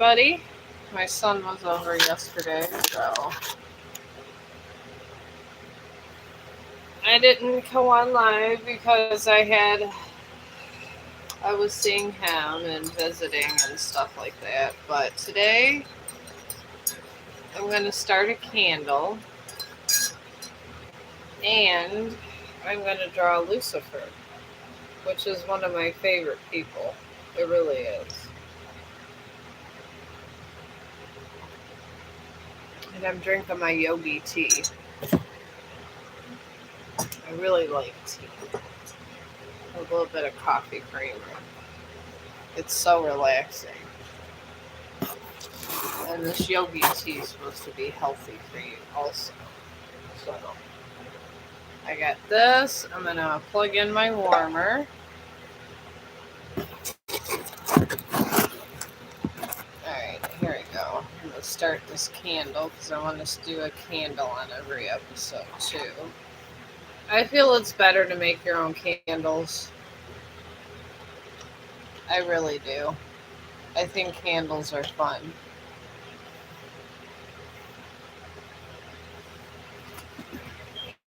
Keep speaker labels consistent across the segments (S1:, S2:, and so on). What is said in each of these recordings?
S1: everybody. My son was over yesterday, so I didn't go on live because I was seeing him and visiting and stuff like that. But today I'm going to start a candle and I'm going to draw Lucifer, which is one of my favorite people. It really is. And I'm drinking my yogi tea. I really like tea. A little bit of coffee creamer. It's so relaxing. And this yogi tea is supposed to be healthy for you also. So I got this. I'm gonna plug in my warmer. Alright, here we go. I'm gonna start this candle because I want to do a candle on every episode too. I feel it's better to make your own candles. I really do. I think candles are fun.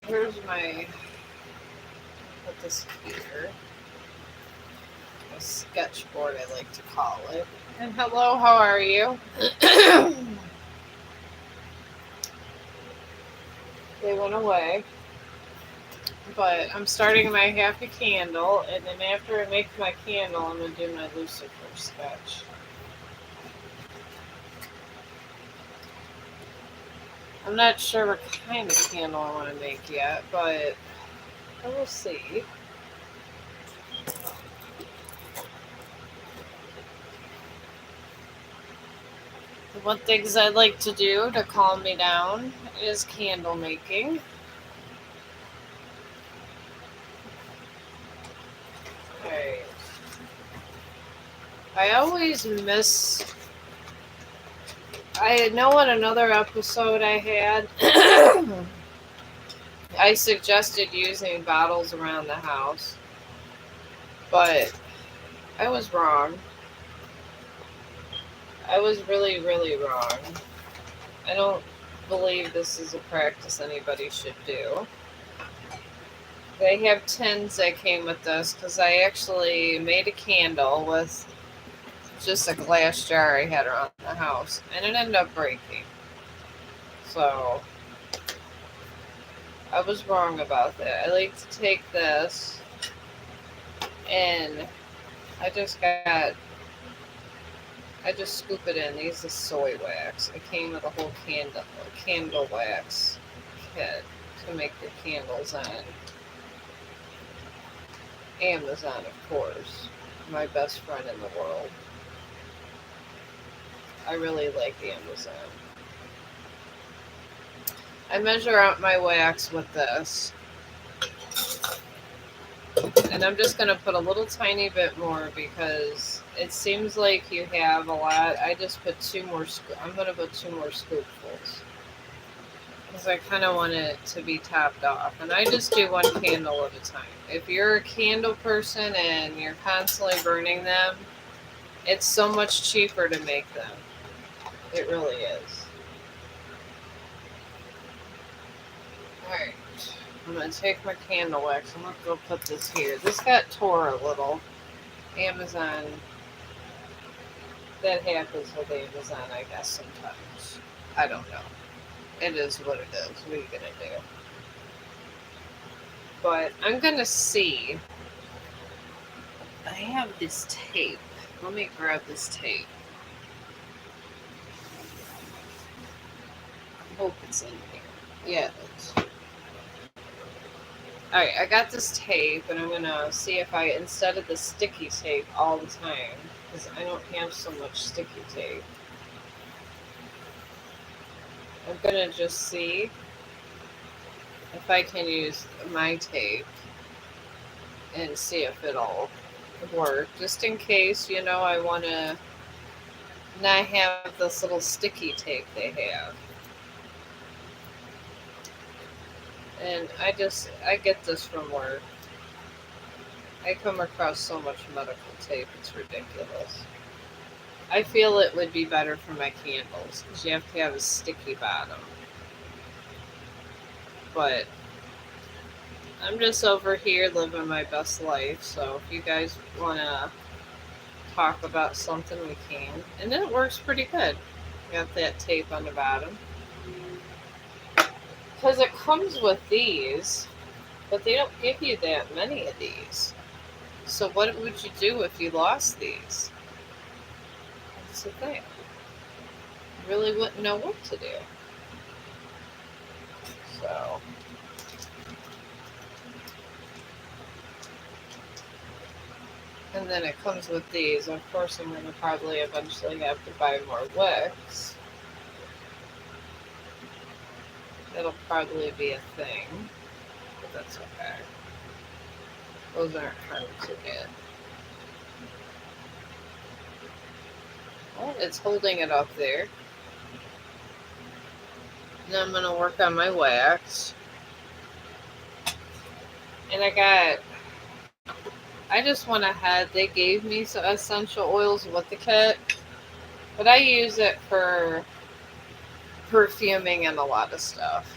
S1: Here's my, put this here, a sketchboard I like to call it. And hello, how are you? They went away. But I'm starting my happy candle, and then after I make my candle, I'm going to do my Lucifer sketch. I'm not sure what kind of candle I want to make yet, but we'll see. One things I like to do to calm me down is candle making. Alright. I always miss... I know in another episode I had, I suggested using bottles around the house, but I was wrong. I was really, really wrong. I don't believe this is a practice anybody should do. They have tins that came with this because I actually made a candle with just a glass jar I had around the house, and it ended up breaking. So I was wrong about that. I like to take this and I just scoop it in. These are soy wax. It came with a whole candle wax kit to make the candles on. Amazon, of course. My best friend in the world. I really like Amazon. I measure out my wax with this. And I'm just going to put a little tiny bit more because it seems like you have a lot. I just put I'm going to put 2 more scoopfuls. Because I kind of want it to be topped off. And I just do 1 candle at a time. If you're a candle person and you're constantly burning them, it's so much cheaper to make them. It really is. Alright. I'm going to take my candle wax. I'm going to go put this here. This got tore a little. Amazon. That happens with Amazon, I guess, sometimes. I don't know. It is what it is. What are you going to do? But I'm going to see. I have this tape. Let me grab this tape. I hope it's in here. Yeah, it is. Alright, I got this tape, and I'm going to see if I, instead of the sticky tape all the time, because I don't have so much sticky tape, I'm going to just see if I can use my tape and see if it'll work. Just in case, I want to not have this little sticky tape they have. And I get this from work. I come across so much medical tape, it's ridiculous. I feel it would be better for my candles because you have to have a sticky bottom. But I'm just over here living my best life. So if you guys want to talk about something, we can. And it works pretty good. Got that tape on the bottom. Because it comes with these, but they don't give you that many of these. So what would you do if you lost these? That's the thing. You really wouldn't know what to do. So, and then it comes with these. Of course, I'm going to probably eventually have to buy more wicks. That'll probably be a thing, but that's okay. Those aren't hard to get. Well, it's holding it up there. Now I'm going to work on my wax. And I just went ahead. They gave me some essential oils with the kit, but I use it for perfuming and a lot of stuff.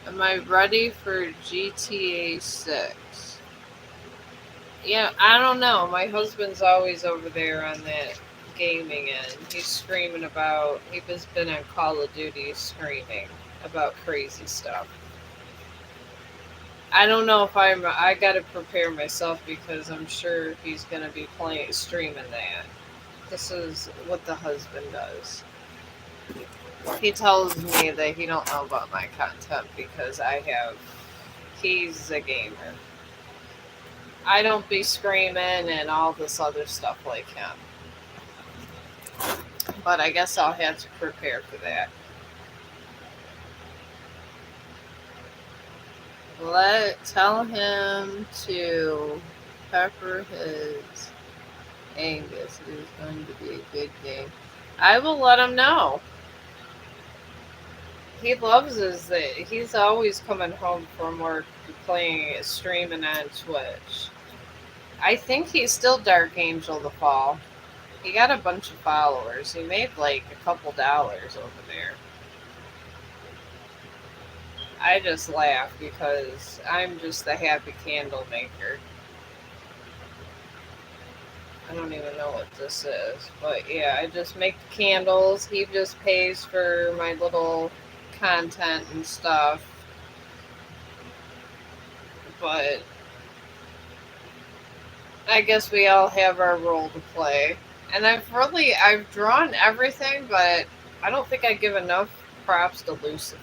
S1: Am I ready for GTA 6? Yeah, I don't know. My husband's always over there on that gaming end. He's screaming about, he's been on Call of Duty screaming about crazy stuff. I don't know if I gotta prepare myself because I'm sure he's gonna be streaming that. This is what the husband does. He tells me that he don't know about my content because he's a gamer. I don't be screaming and all this other stuff like him. But I guess I'll have to prepare for that. Tell him to pepper his Angus. It is going to be a good game. I will let him know. He loves he's always coming home from work streaming on Twitch. I think he's still Dark Angel the Fall. He got a bunch of followers. He made like a couple dollars over there. I just laugh because I'm just the happy candle maker. I don't even know what this is. But yeah, I just make the candles. He just pays for my little content and stuff. But I guess we all have our role to play. And I've drawn everything, but I don't think I give enough props to Lucifer.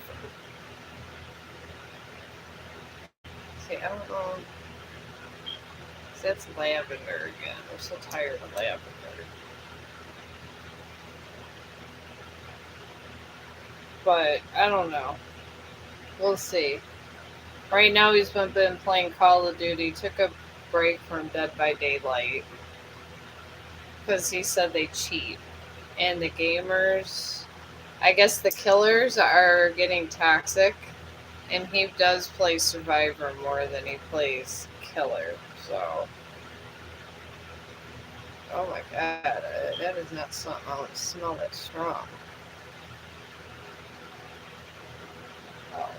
S1: See, I don't know. See, that's lavender again. I'm so tired of lavender. But I don't know. We'll see. Right now he's been playing Call of Duty. Took a break from Dead by Daylight because he said they cheat. And the gamers, I guess the killers are getting toxic. And he does play Survivor more than he plays Killer. So, oh my god, that is not something I would smell that strong. Oh.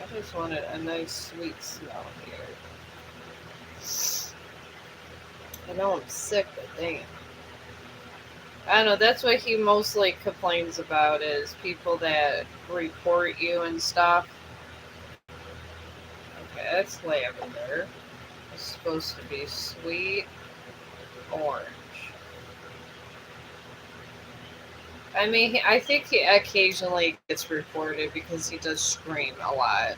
S1: I just wanted a nice sweet smell here. I know I'm sick, but damn. I don't know, that's what he mostly complains about is people that report you and stuff. Okay, that's lavender. It's supposed to be sweet orange. I mean, I think he occasionally gets reported because he does scream a lot.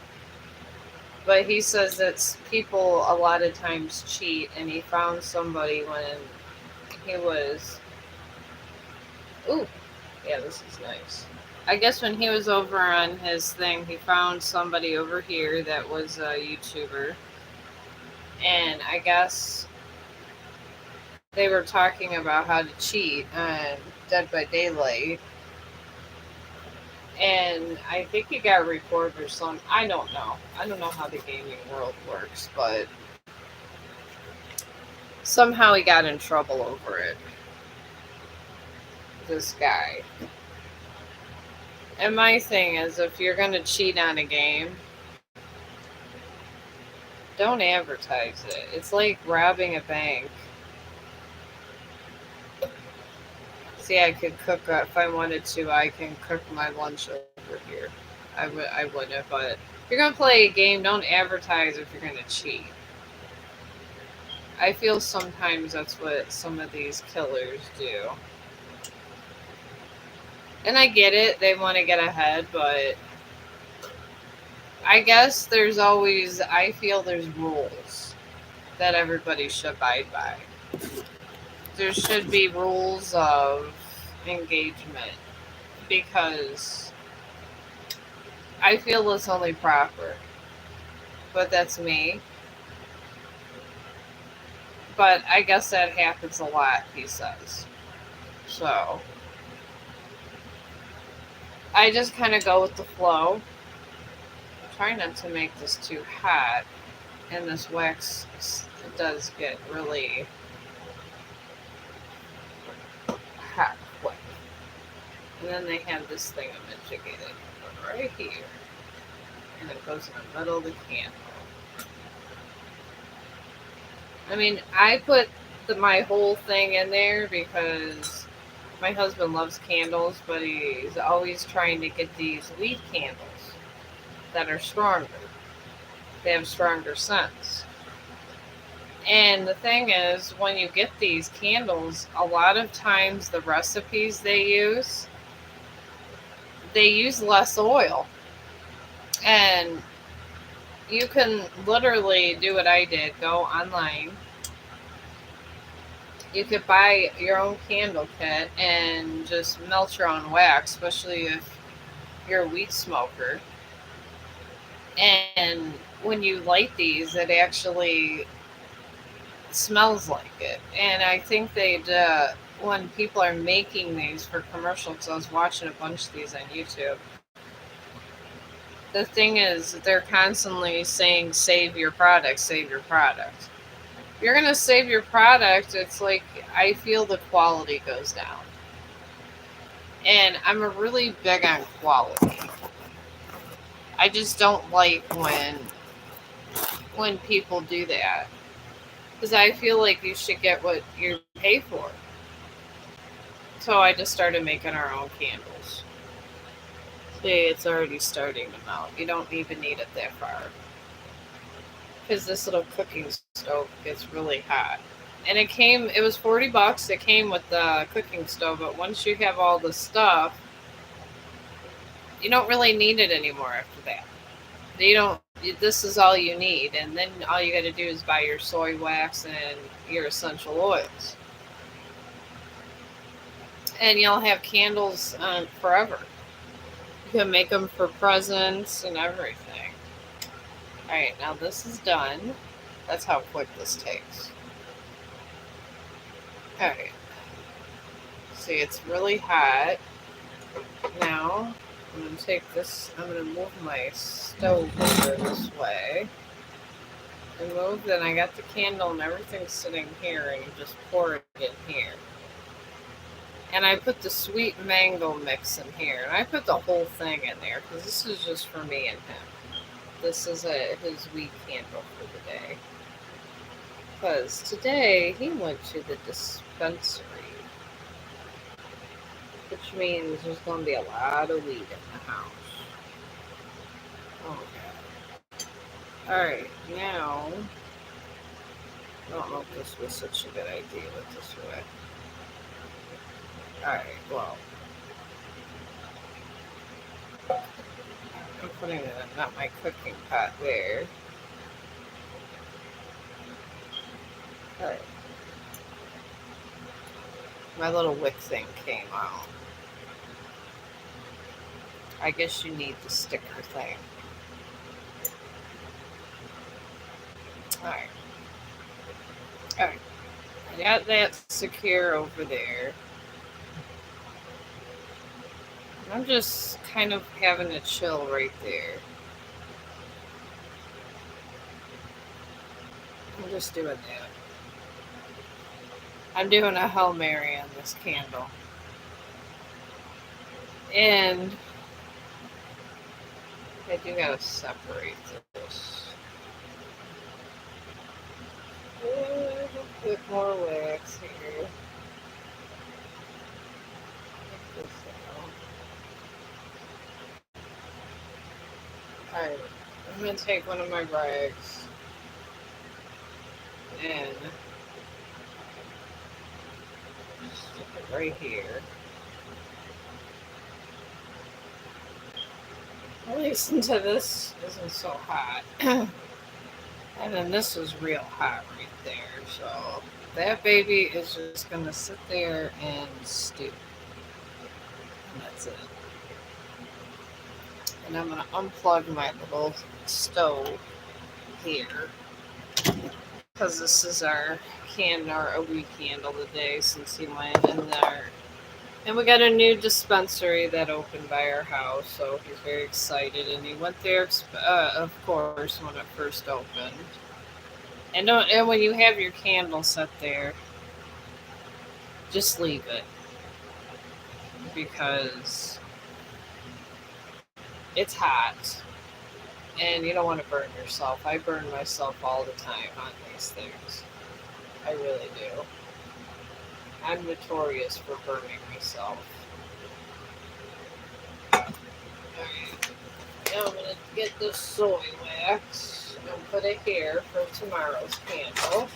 S1: But he says that people a lot of times cheat, and he found somebody when he was. Ooh, yeah, this is nice. I guess when he was over on his thing, he found somebody over here that was a YouTuber. And I guess they were talking about how to cheat on Dead by Daylight. And I think he got reported or something. I don't know. I don't know how the gaming world works, but Somehow he got in trouble over it. This guy. And my thing is, if you're gonna cheat on a game, don't advertise it. It's like robbing a bank. See, I could cook if I wanted to. I can cook my lunch over here. I wouldn't, but if you're gonna play a game, don't advertise if you're gonna cheat. I feel sometimes that's what some of these killers do. And I get it, they want to get ahead, but I guess I feel there's rules that everybody should abide by. There should be rules of engagement because I feel it's only proper. But that's me. But I guess that happens a lot, he says. So I just kind of go with the flow. Try not to make this too hot, and this wax does get really hot quick. And then they have this thing mitigated right here, and it goes in the middle of the candle. I mean, I put my whole thing in there because my husband loves candles, but he's always trying to get these weed candles that are stronger. They have stronger scents. And the thing is, when you get these candles, a lot of times the recipes they use less oil. And you can literally do what I did, go online. You could buy your own candle kit and just melt your own wax, especially if you're a weed smoker. And when you light these, it actually smells like it. And I think when people are making these for commercial, because I was watching a bunch of these on YouTube, the thing is, they're constantly saying, save your product, save your product. If you're going to save your product, it's like, I feel the quality goes down. And I'm a really big on quality. I just don't like when people do that. Because I feel like you should get what you pay for. So I just started making our own candles. See, it's already starting to melt. You don't even need it that far. Because this little cooking stove gets really hot. And it was $40. It came with the cooking stove, but once you have all the stuff, you don't really need it anymore after that. This is all you need, and then all you got to do is buy your soy wax and your essential oils. And you'll have candles forever. You can make them for presents and everything. Alright, now this is done. That's how quick this takes. Alright. See, it's really hot. Now, I'm going to take this, I'm going to move my stove over this way. And then I got the candle and everything sitting here, and you just pour it in here. And I put the sweet mango mix in here, and I put the whole thing in there, because this is just for me and him. This is his weed candle for the day. Because today, he went to the dispensary. Which means there's going to be a lot of weed in the house. Oh, God. Alright, now, I don't know if this was such a good idea with this way. Alright, well, I'm putting it in, not my cooking pot there. Alright. My little wick thing came out. I guess you need the sticker thing. Alright. Alright. I got that secure over there. I'm just kind of having a chill right there. I'm just doing that. I'm doing a Hail Mary on this candle. And I do gotta separate this. A bit more wax here. Take this out. Alright, I'm gonna take one of my rags and stick it right here. Listen to this isn't so hot. And then this is real hot right there. So that baby is just gonna sit there and stew. And that's it. And I'm gonna unplug my little stove here because this is our a weed candle today since he went in there. And we got a new dispensary that opened by our house, so he's very excited. And he went there, of course, when it first opened. And when you have your candle set there, just leave it because it's hot and you don't want to burn yourself. I burn myself all the time on these things. I really do. I'm notorious for burning myself. Alright. Now I'm going to get this soy wax and put it here for tomorrow's candle.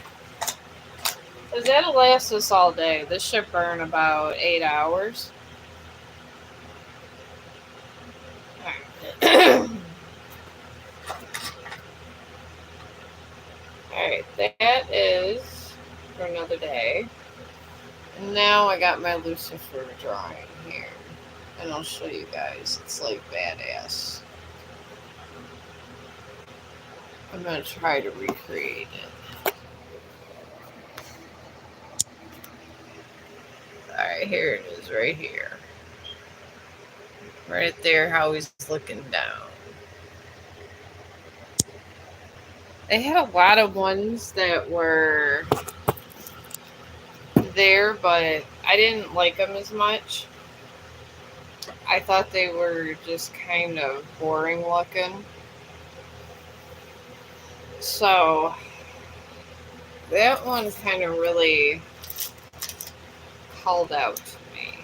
S1: Because that'll last us all day. This should burn about 8 hours. Alright. Alright, that is for another day. And now I got my Lucifer drawing here. And I'll show you guys. It's like badass. I'm going to try to recreate it. Alright, here it is right here. Right there, how he's looking down. They had a lot of ones that were there, but I didn't like them as much. I thought they were just kind of boring looking. So that one kind of really called out to me.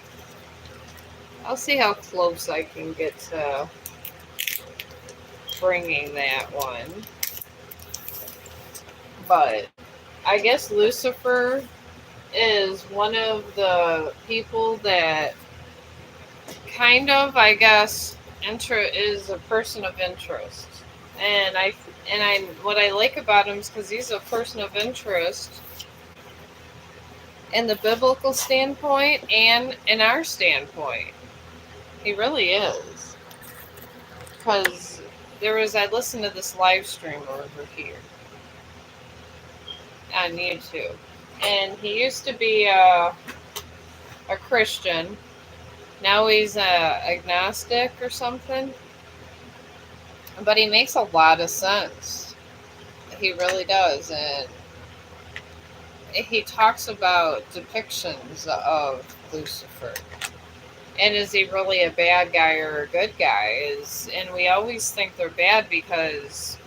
S1: I'll see how close I can get to bringing that one. But I guess Lucifer is one of the people that kind of, I guess, is a person of interest. And what I like about him is because he's a person of interest in the biblical standpoint and in our standpoint. He really is. Because I listened to this live stream over here on YouTube. And he used to be a Christian. Now he's agnostic or something. But he makes a lot of sense. He really does. And he talks about depictions of Lucifer. And is he really a bad guy or a good guy? And we always think they're bad because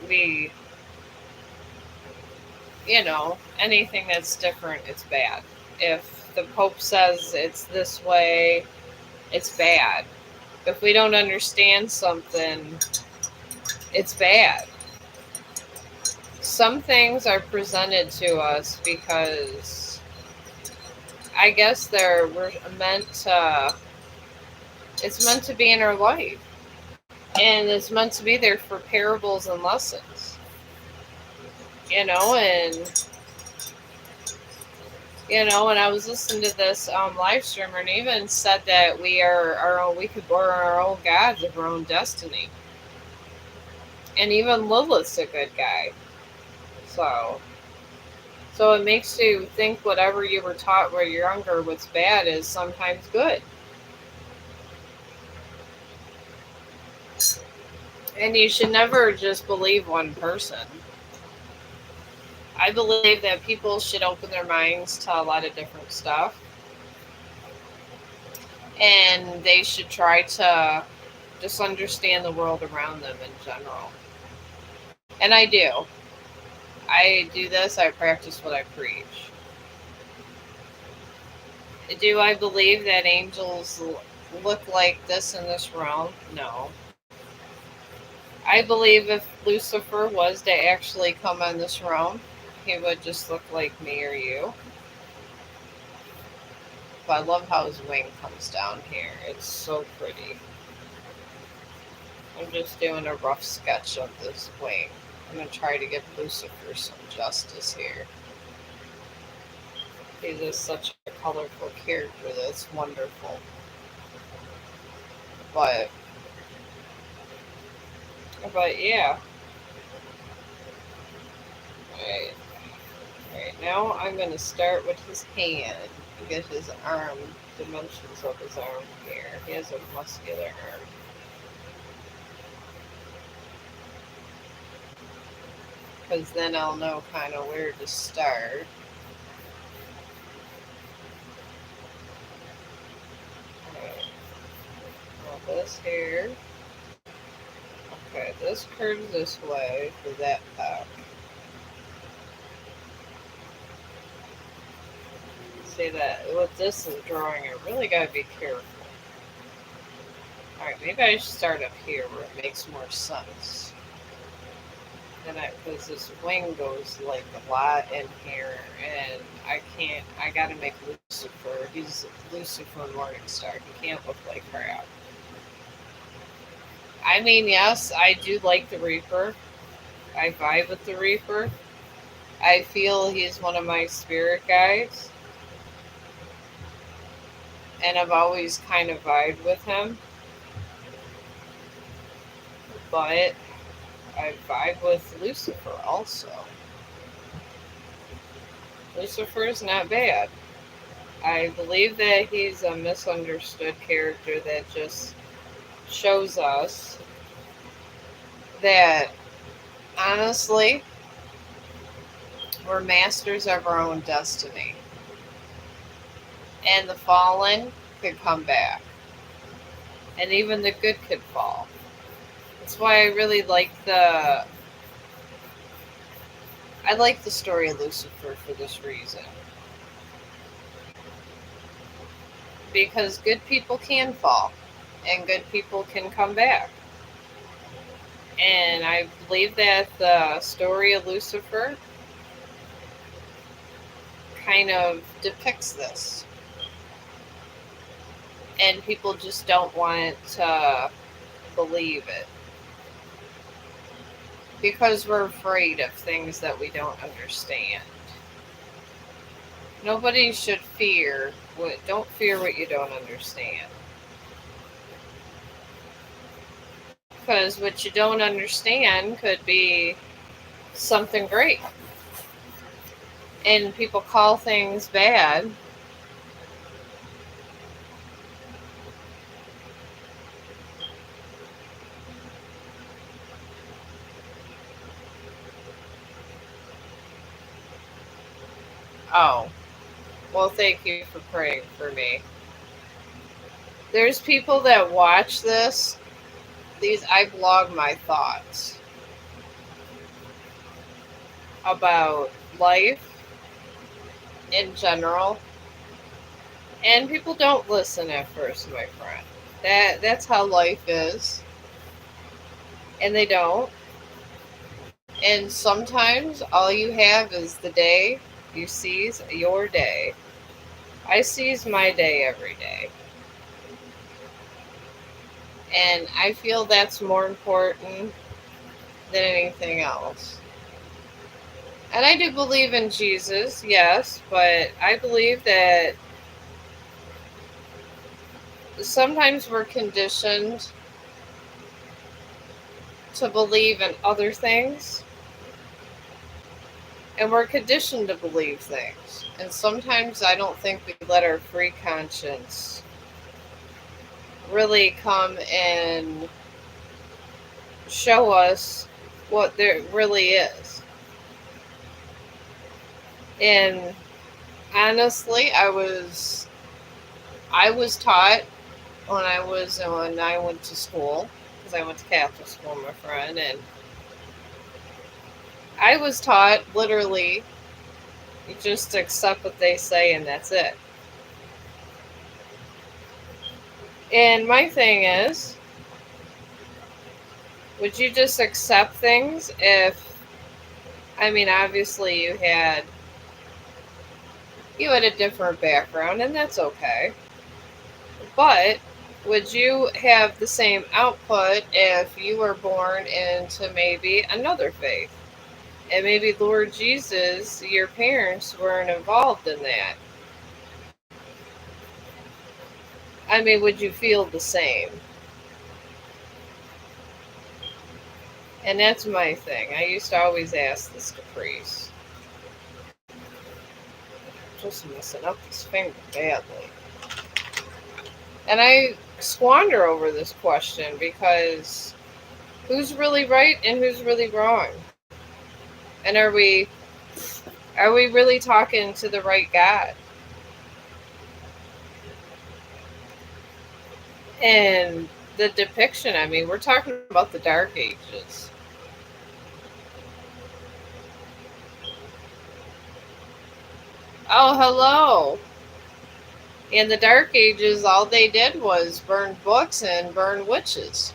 S1: anything that's different, it's bad. If the Pope says it's this way, it's bad. If we don't understand something, it's bad. Some things are presented to us because I guess it's meant to be in our life. And it's meant to be there for parables and lessons. And I was listening to this live streamer, and even said that we could borrow our own gods of our own destiny. And even Lilith's a good guy. So it makes you think whatever you were taught when you're younger, what's bad is sometimes good. And you should never just believe one person. I believe that people should open their minds to a lot of different stuff, and they should try to just understand the world around them in general. And I do. I do this, I practice what I preach. Do I believe that angels look like this in this realm? No. I believe if Lucifer was to actually come on this realm, he would just look like me or you. But I love how his wing comes down here. It's so pretty. I'm just doing a rough sketch of this wing. I'm going to try to give Lucifer some justice here. He's just such a colorful character that's wonderful. But, but yeah. Alright. Alright, now I'm going to start with his hand. Get his arm, dimensions of his arm here. He has a muscular arm. Because then I'll know kind of where to start. Alright. Well, this here. Okay, this curves this way for that pack. See that with this drawing, I really gotta be careful. Alright, maybe I should start up here where it makes more sense. Because this wing goes like a lot in here, and I gotta make Lucifer, he's Lucifer Morningstar, he can't look like crap. I mean, yes, I do like the Reaper. I vibe with the Reaper. I feel he's one of my spirit guides. And I've always kind of vibed with him. But I vibe with Lucifer also. Lucifer's not bad. I believe that he's a misunderstood character that just shows us that, honestly, we're masters of our own destiny. And the fallen could come back. And even the good could fall. That's why I really like the story of Lucifer for this reason. Because good people can fall. And good people can come back. And I believe that the story of Lucifer kind of depicts this. And people just don't want to believe it. Because we're afraid of things that we don't understand. Nobody should fear. Don't fear what you don't understand. Because what you don't understand could be something great. And people call things bad. Oh, well, thank you for praying for me. There's people that watch this. I blog my thoughts about life in general. And people don't listen at first, my friend. That's how life is. And they don't. And sometimes all you have is the day. You seize your day. I seize my day every day. And I feel that's more important than anything else. And I do believe in Jesus, yes, but I believe that sometimes we're conditioned to believe in other things. And we're conditioned to believe things. And sometimes I don't think we let our free conscience really come and show us what there really is. And honestly, I was taught when I went to school, because I went to Catholic school, my friend, and I was taught literally you just accept what they say and that's it. And my thing is, would you just accept things if, I mean, obviously you had a different background and that's okay. But would you have the same output if you were born into maybe another faith? And maybe Lord Jesus, your parents weren't involved in that. I mean, would you feel the same? And that's my thing. I used to always ask this to priests. Just messing up this finger badly. And I squander over this question because who's really right and who's really wrong? And are we really talking to the right God? And the depiction, I mean, we're talking about the Dark Ages. Oh, hello. In the Dark Ages, all they did was burn books and burn witches.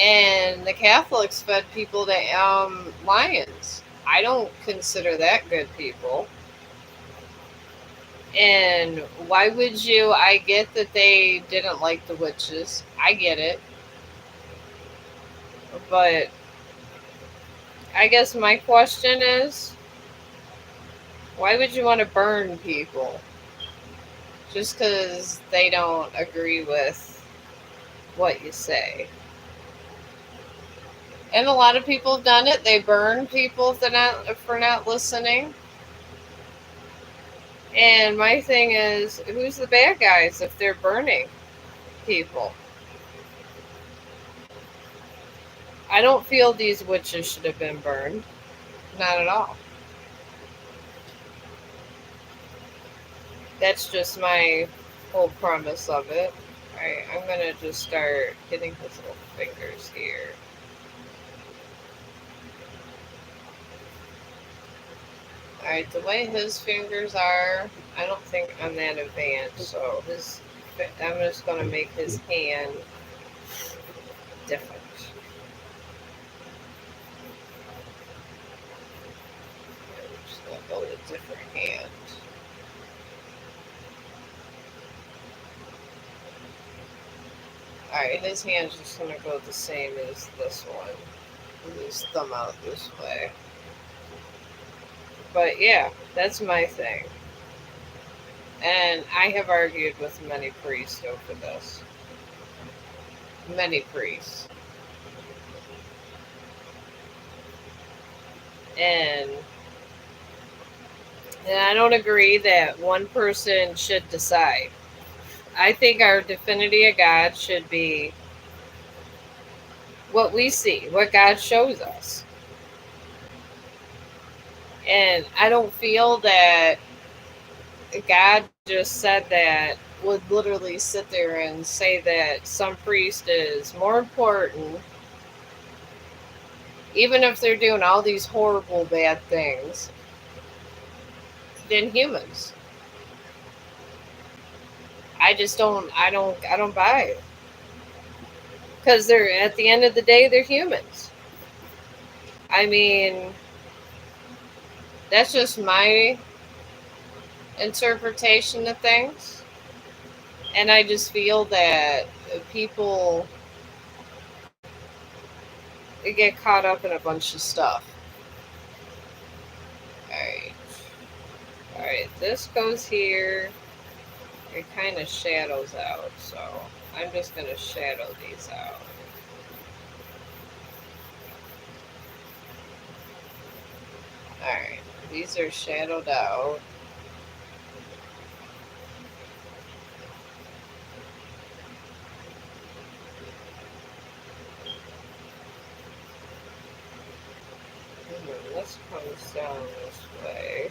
S1: And the Catholics fed people to lions. I don't consider that good people. And why would you? I get that they didn't like the witches. I get it. But I guess my question is, why would you want to burn people? Just because they don't agree with what you say. And a lot of people have done it. They burn people for not listening. And my thing is, who's the bad guys if they're burning people? I don't feel these witches should have been burned. Not at all. That's just my whole premise of it. Alright, I'm gonna just start hitting his little fingers here. Alright, the way his fingers are, I don't think I'm that advanced, so I'm just gonna make his hand different. I'm just gonna go with a different hand. Alright, his hand's just gonna go the same as this one. With his thumb out this way. But yeah, that's my thing. And I have argued with many priests over this. Many priests. And I don't agree that one person should decide. I think our divinity of God should be what we see, what God shows us. And I don't feel that God just said that, would literally sit there and say that some priest is more important, even if they're doing all these horrible bad things, than humans. I don't buy it. Because they're, at the end of the day, they're humans. I mean, that's just my interpretation of things. And I just feel that people get caught up in a bunch of stuff. Alright. Alright, this goes here. It kind of shadows out, so I'm just going to shadow these out. Alright, these are shadowed out. This comes down this way.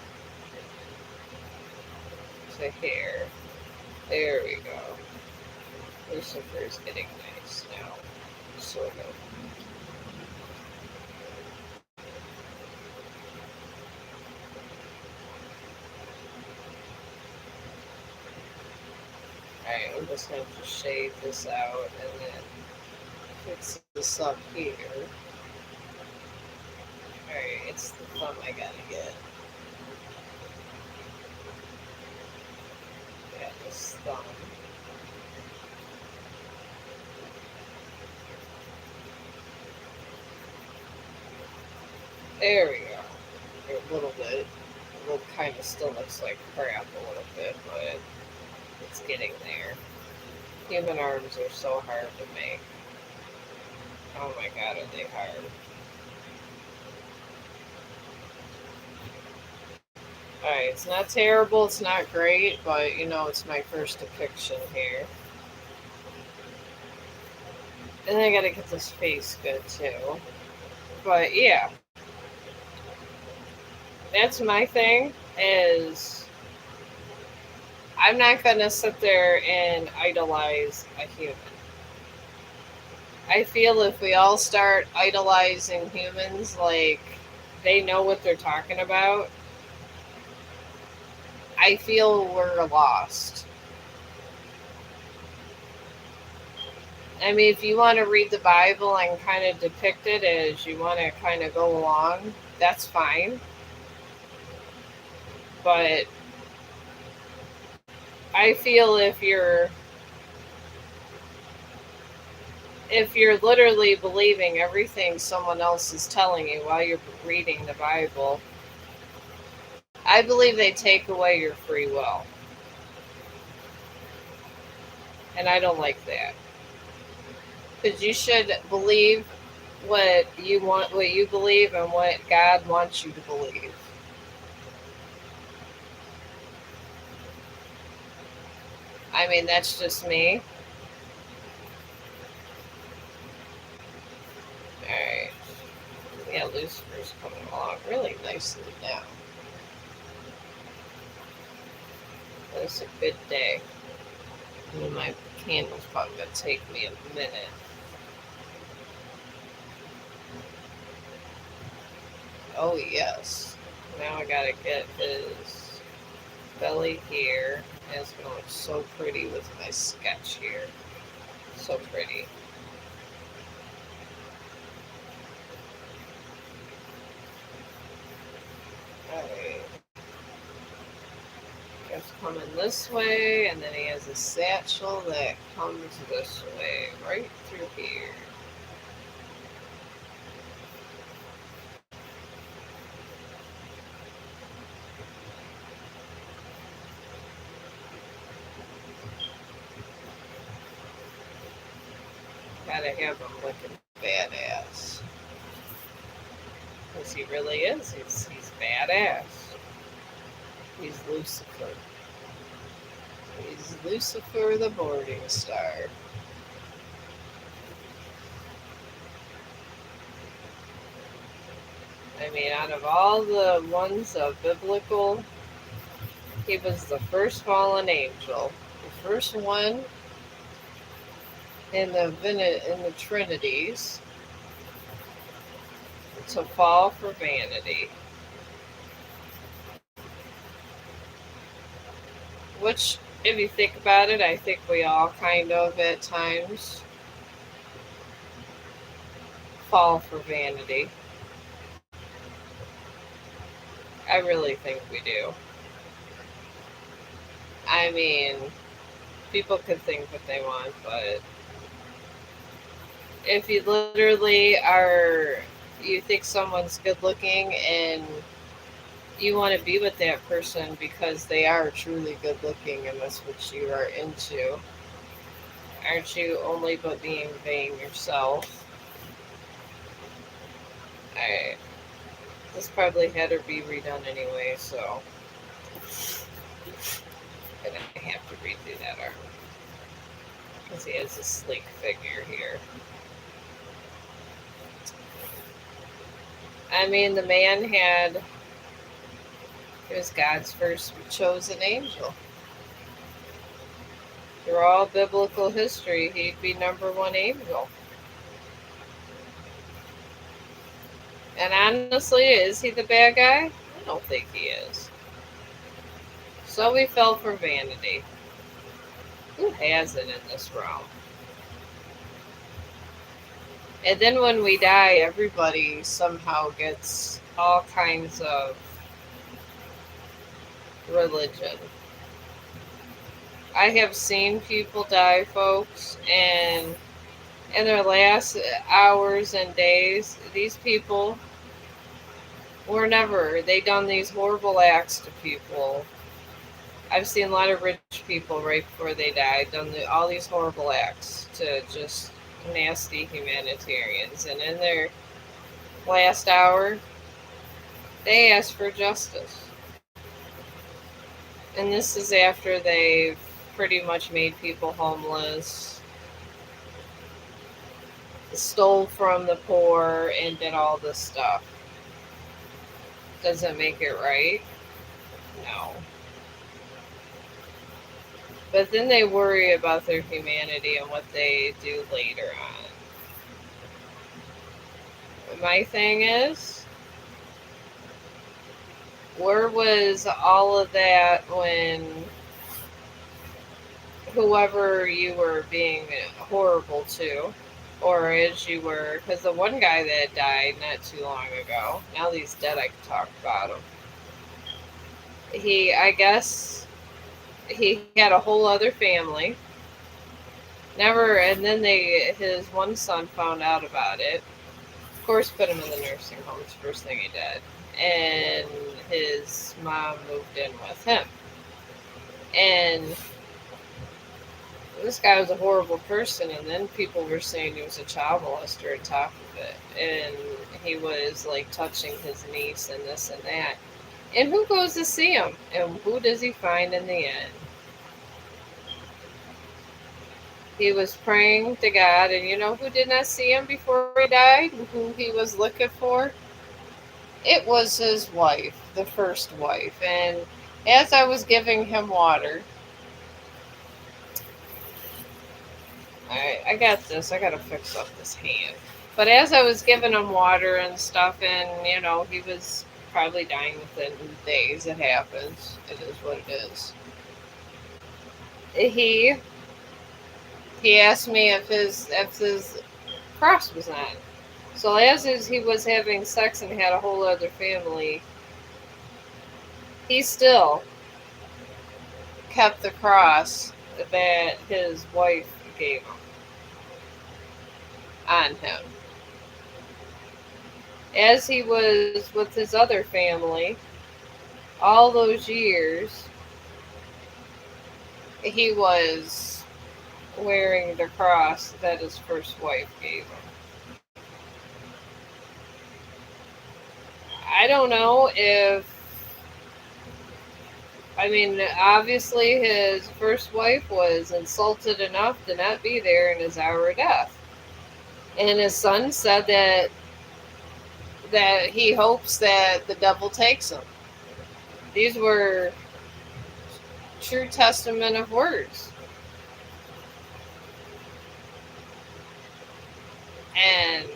S1: the hair. There we go. Lucifer's getting nice now. Sort of. Alright, I'm just going to shade this out and then fix this up here. Alright, it's the thumb I gotta get. Yeah, this thumb. There we go. A little bit. It kind of still looks like crap a little bit, but it's getting there. Human arms are so hard to make. Oh my god, are they hard. Alright, it's not terrible, it's not great, but you know, it's my first depiction here. And I gotta get this face good too. But yeah. That's my thing, is I'm not gonna sit there and idolize a human. I feel if we all start idolizing humans like they know what they're talking about, I feel we're lost. I mean, if you want to read the Bible and kind of depict it as you want to kind of go along, that's fine. But I feel if you're literally believing everything someone else is telling you while you're reading the Bible, I believe they take away your free will. And I don't like that. Because you should believe what you want, what you believe, and what God wants you to believe. I mean, that's just me. Alright. Yeah, Lucifer's coming along really nicely now. It's a good day. And my candle's probably going to take me a minute. Oh, yes. Now I gotta get his belly here. And it's going to look so pretty with my sketch here. So pretty. Alright. It's coming this way, and then he has a satchel that comes this way, right through here. Gotta have him looking badass. Because he really is. He's badass. He's Lucifer. He's Lucifer the Morning Star. I mean, out of all the ones of biblical, he was the first fallen angel. The first one in the Trinities to fall for vanity. Which, if you think about it, I think we all kind of at times fall for vanity. I really think we do. I mean, people can think what they want, but if you literally you think someone's good looking and you want to be with that person because they are truly good looking and that's what you are into, aren't you only but being vain yourself? Alright. This probably had to be redone anyway, so I'm gonna have to redo that arm. Because he has a sleek figure here. I mean, the man he was God's first chosen angel. Through all biblical history, he'd be number one angel. And honestly, is he the bad guy? I don't think he is. So we fell for vanity. Who hasn't in this realm? And then when we die, everybody somehow gets all kinds of religion. I have seen people die, folks, and in their last hours and days, these people were never, they done these horrible acts to people. I've seen a lot of rich people right before they died done all these horrible acts to just nasty humanitarians, and in their last hour, they ask for justice. And this is after they've pretty much made people homeless, stole from the poor, and did all this stuff. Does it make it right? No. But then they worry about their humanity and what they do later on. My thing is, where was all of that when whoever you were being horrible to, or as you were, because the one guy that died not too long ago, now that he's dead, I can talk about him. I guess, he had a whole other family. Never, and then his one son found out about it. Of course, put him in the nursing home. It's the first thing he did. And his mom moved in with him. And this guy was a horrible person, and then people were saying he was a child molester on top of it. And he was like touching his niece and this and that. And who goes to see him? And who does he find in the end? He was praying to God, and you know who did not see him before he died? Who he was looking for? It was his wife, the first wife. And as I was giving him water, I got this. I got to fix up this hand. But as I was giving him water and stuff, and you know, he was probably dying within days. It happens. It is what it is. He he asked me if his cross was on. So as he was having sex and had a whole other family, he still kept the cross that his wife gave him on him. As he was with his other family, all those years, he was wearing the cross that his first wife gave him. I don't know if, I mean, obviously his first wife was insulted enough to not be there in his hour of death. And his son said that he hopes that the devil takes him. These were true testament of words. And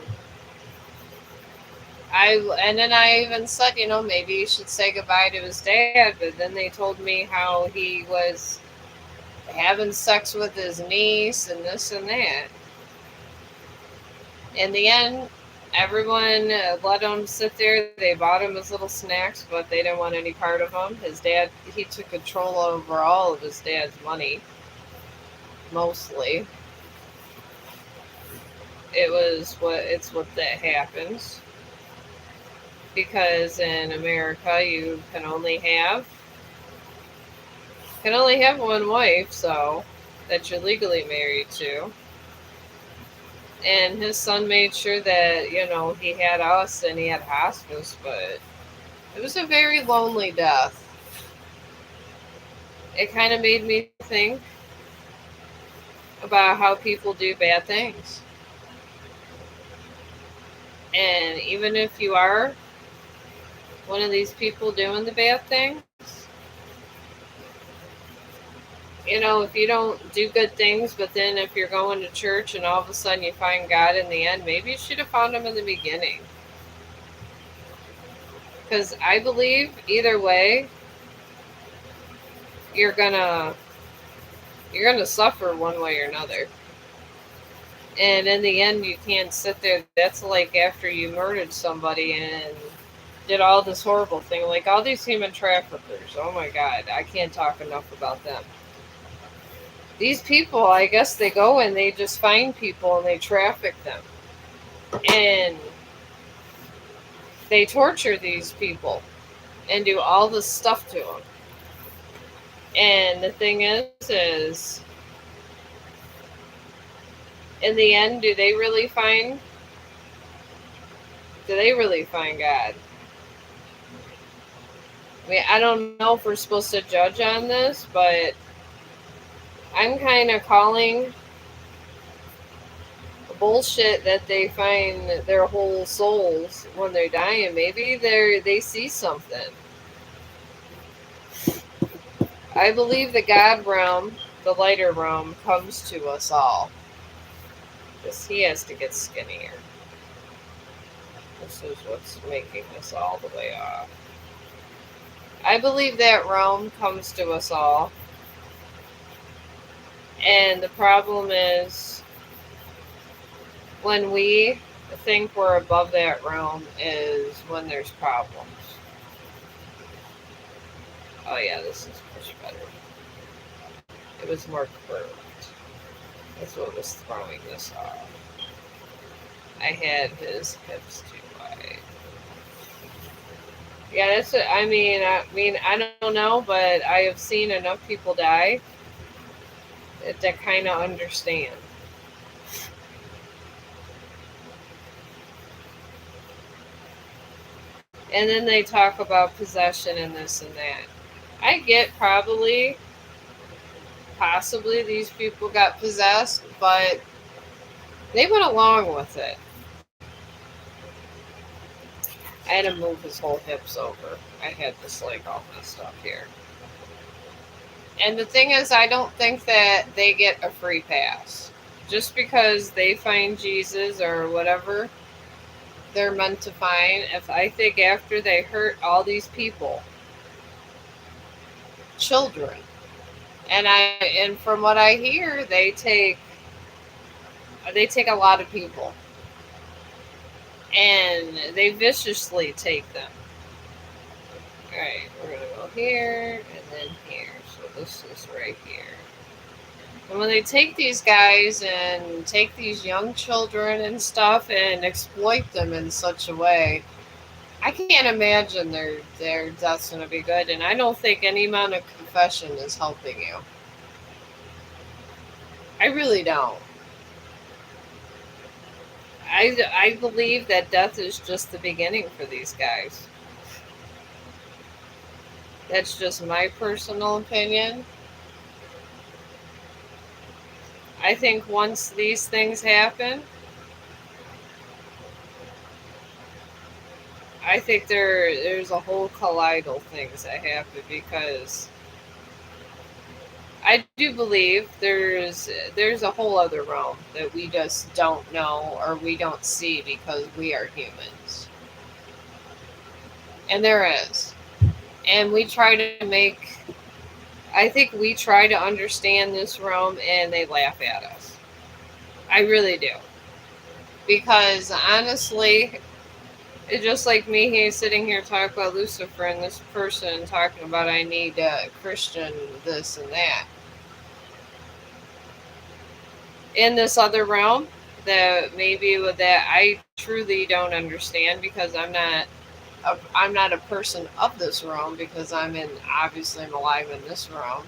S1: and then I even said, you know, maybe he should say goodbye to his dad. But then they told me how he was having sex with his niece and this and that. In the end, everyone let him sit there. They bought him his little snacks, but they didn't want any part of him. His dad, he took control over all of his dad's money, mostly. It's what that happens. Because in America you can only have one wife, so that you're legally married to. And his son made sure that, you know, he had us and he had hospice, but it was a very lonely death. It kind of made me think about how people do bad things. And even if you are one of these people doing the bad things, if you don't do good things, but then if you're going to church and all of a sudden you find God in the end, maybe you should have found him in the beginning. Because I believe either way, you're gonna you're gonna suffer one way or another. And in the end, you can't sit there. That's like after you murdered somebody and did all this horrible thing, like all these human traffickers. Oh my God, I can't talk enough about them. These people, I guess they go and they just find people and they traffic them. And they torture these people and do all this stuff to them. And the thing is, in the end, do they really find God? I mean, I don't know if we're supposed to judge on this, but I'm kind of calling bullshit that they find their whole souls when they're dying. Maybe they see something. I believe the God realm, the lighter realm, comes to us all. Because he has to get skinnier. This is what's making this all the way off. I believe that realm comes to us all. And the problem is when we think we're above that realm is when there's problems. Oh yeah, this is much better. It was more curved. That's what was throwing this off. I had his hips too wide. Yeah, that's it. I don't know, but I have seen enough people die to kind of understand. And then they talk about possession and this and that. I get possibly these people got possessed, but they went along with it. I had to move his whole hips over. I had this like all messed up here. And the thing is, I don't think that they get a free pass. Just because they find Jesus or whatever they're meant to find, if I think after they hurt all these people, children, and from what I hear, they take a lot of people and they viciously take them. Alright, we're gonna go here and then here. So this is right here. And when they take these guys and take these young children and stuff and exploit them in such a way, I can't imagine their death's gonna be good. And I don't think any amount of confession is helping you. I really don't. I believe that death is just the beginning for these guys. That's just my personal opinion. I think once these things happen, I think there's a whole collidal things that happen because I do believe there's a whole other realm that we just don't know or we don't see because we are humans. And there is. And I think we try to understand this realm and they laugh at us. I really do. Because honestly, it's just like me here sitting here talking about Lucifer and this person talking about I need a Christian this and that. In this other realm that maybe with that I truly don't understand because I'm not a person of this realm because obviously I'm alive in this realm.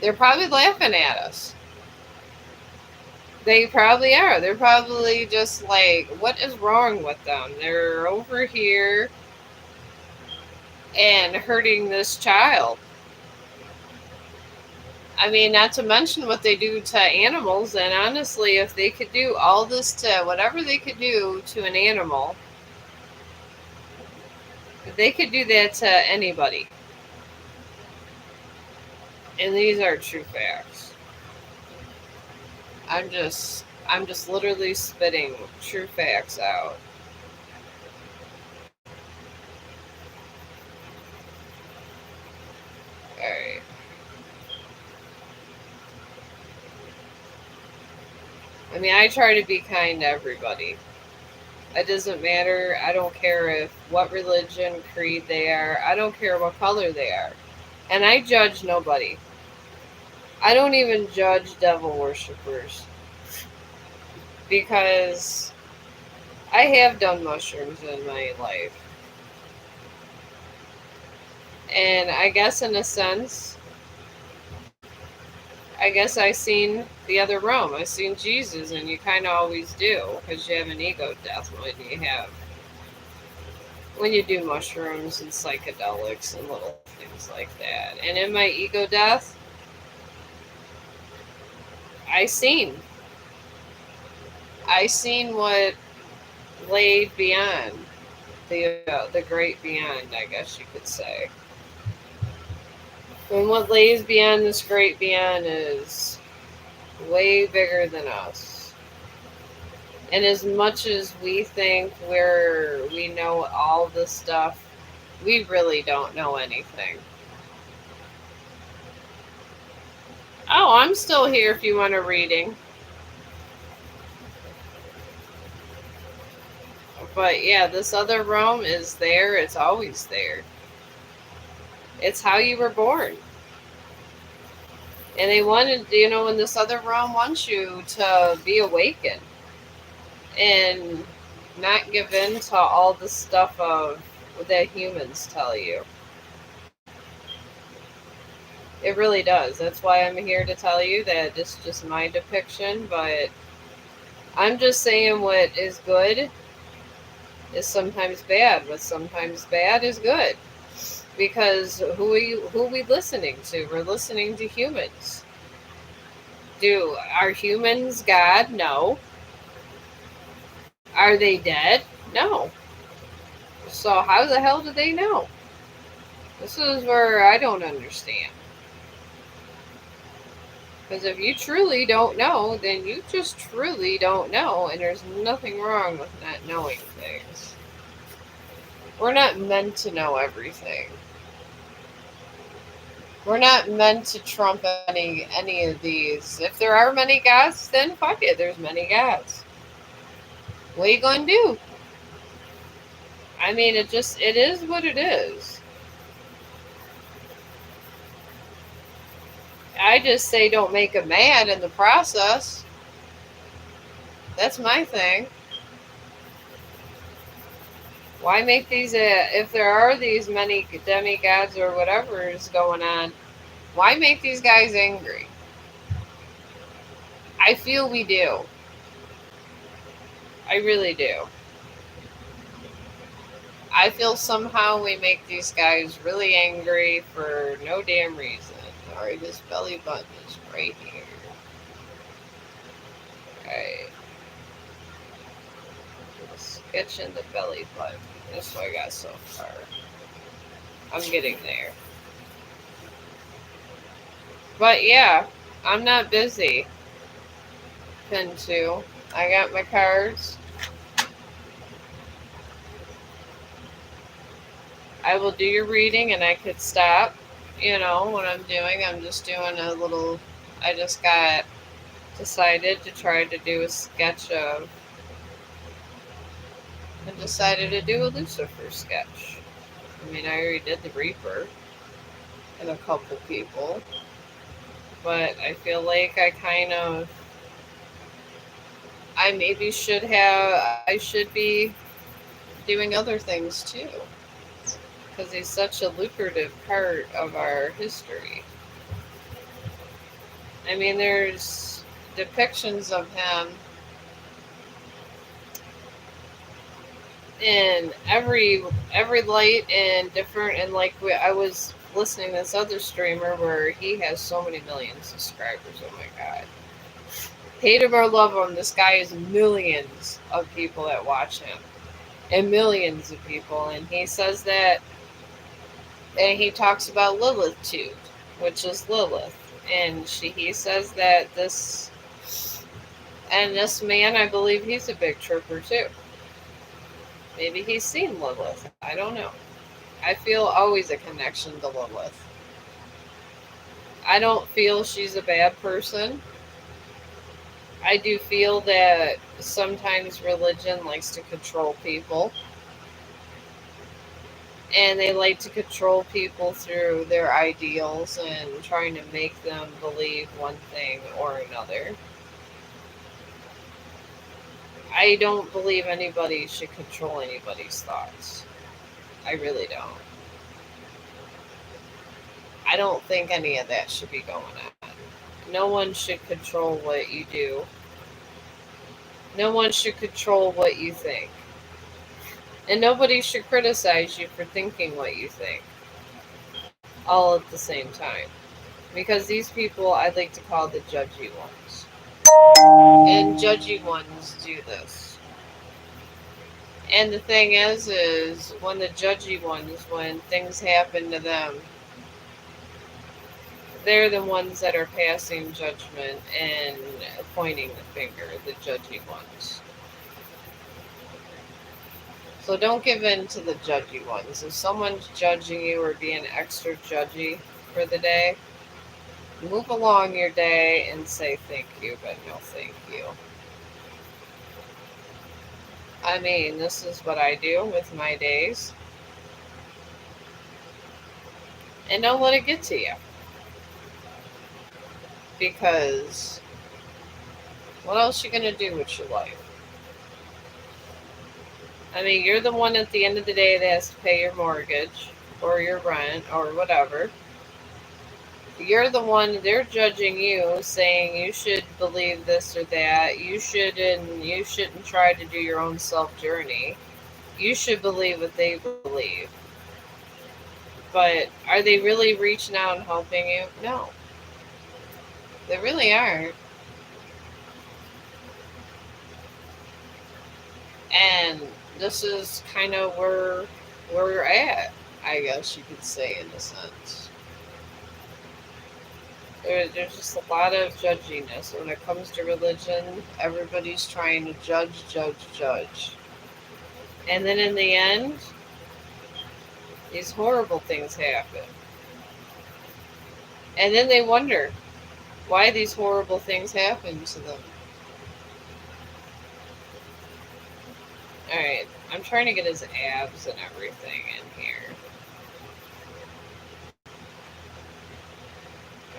S1: They're probably laughing at us. They probably are. They're probably just like, what is wrong with them? They're over here and hurting this child. I mean, not to mention what they do to animals. And honestly, if they could do all this to whatever they could do to an animal, they could do that to anybody. And these are true facts. I'm just literally spitting true facts out. Alright. I mean, I try to be kind to everybody. It doesn't matter. I don't care if what religion, creed they are. I don't care what color they are. And I judge nobody. I don't even judge devil worshippers because I have done mushrooms in my life. And I guess in a sense, I guess I seen the other realm. I seen Jesus, and you kind of always do because you have an ego death when you do mushrooms and psychedelics and little things like that. And in my ego death, I seen I seen what lay beyond the great beyond, I guess you could say. And what lays beyond this great beyond is way bigger than us. And as much as we think we know all this stuff, we really don't know anything. Oh, I'm still here if you want a reading. But yeah, this other realm is there. It's always there. It's how you were born. And they wanted, and this other realm wants you to be awakened and not give in to all the stuff of that humans tell you. It really does. That's why I'm here to tell you that it's just my depiction, but I'm just saying what is good is sometimes bad, but sometimes bad is good. Because who are we listening to? We're listening to humans. Are humans God? No. Are they dead? No. So how the hell do they know? This is where I don't understand. Because if you truly don't know, then you just truly don't know, and there's nothing wrong with not knowing things. We're not meant to know everything. We're not meant to trump any of these. If there are many gods, then fuck it, there's many gods. What are you going to do? I mean, it is what it is. I just say don't make them mad in the process. That's my thing. Why make these, if there are these many demigods or whatever is going on, why make these guys angry? I feel we do. I really do. I feel somehow we make these guys really angry for no damn reason. Alright, this belly button is right here. Okay. Sketching the belly button. That's what I got so far. I'm getting there. But yeah, I'm not busy. Pin 2. I got my cards. I will do your reading and I could stop. What I'm doing. I'm just doing a little. I just got decided to try to do a sketch of. I decided to do a Lucifer sketch. I mean, I already did the Reaper and a couple people. But I feel like I maybe I should be doing other things too. Because he's such a lucrative part of our history. I mean, there's depictions of him in every light and different, and I was listening to this other streamer where he has so many millions of subscribers. Oh my god. Hate him or love him, this guy has millions of people that watch him. And millions of people. And he says that, and he talks about Lilith too. which is Lilith. And he says that this man, I believe he's a big tripper too. Maybe he's seen Lilith. I don't know. I feel always a connection to Lilith. I don't feel she's a bad person. I do feel that sometimes religion likes to control people. And they like to control people through their ideals and trying to make them believe one thing or another. I don't believe anybody should control anybody's thoughts. I really don't. I don't think any of that should be going on. No one should control what you do. No one should control what you think. And nobody should criticize you for thinking what you think all at the same time. Because these people I like to call the judgy ones. And judgy ones do this. And the thing is when the judgy ones, when things happen to them, they're the ones that are passing judgment and pointing the finger, the judgy ones. So don't give in to the judgy ones. If someone's judging you or being extra judgy for the day, move along your day and say thank you, but no thank you. I mean, this is what I do with my days. And don't let it get to you. Because what else are you going to do with your life? I mean, you're the one at the end of the day that has to pay your mortgage or your rent or whatever. You're the one, they're judging you, saying you should believe this or that. You shouldn't try to do your own self journey. You should believe what they believe. But are they really reaching out and helping you? No. They really aren't. And this is kind of where we're at, I guess you could say, in a sense. There's just a lot of judginess. When it comes to religion, everybody's trying to judge, judge, judge. And then in the end, these horrible things happen. And then they wonder why these horrible things happen to them. Alright, I'm trying to get his abs and everything in here.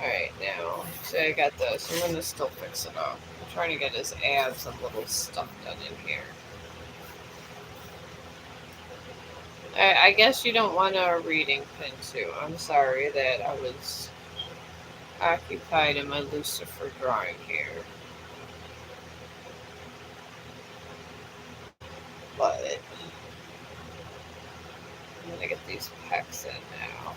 S1: Alright, now, so I got this. I'm going to still fix it up. I'm trying to get his abs and little stuff done in here. I guess you don't want a reading pin too. I'm sorry that I was occupied in my Lucifer drawing here. But I'm going to get these pecs in now.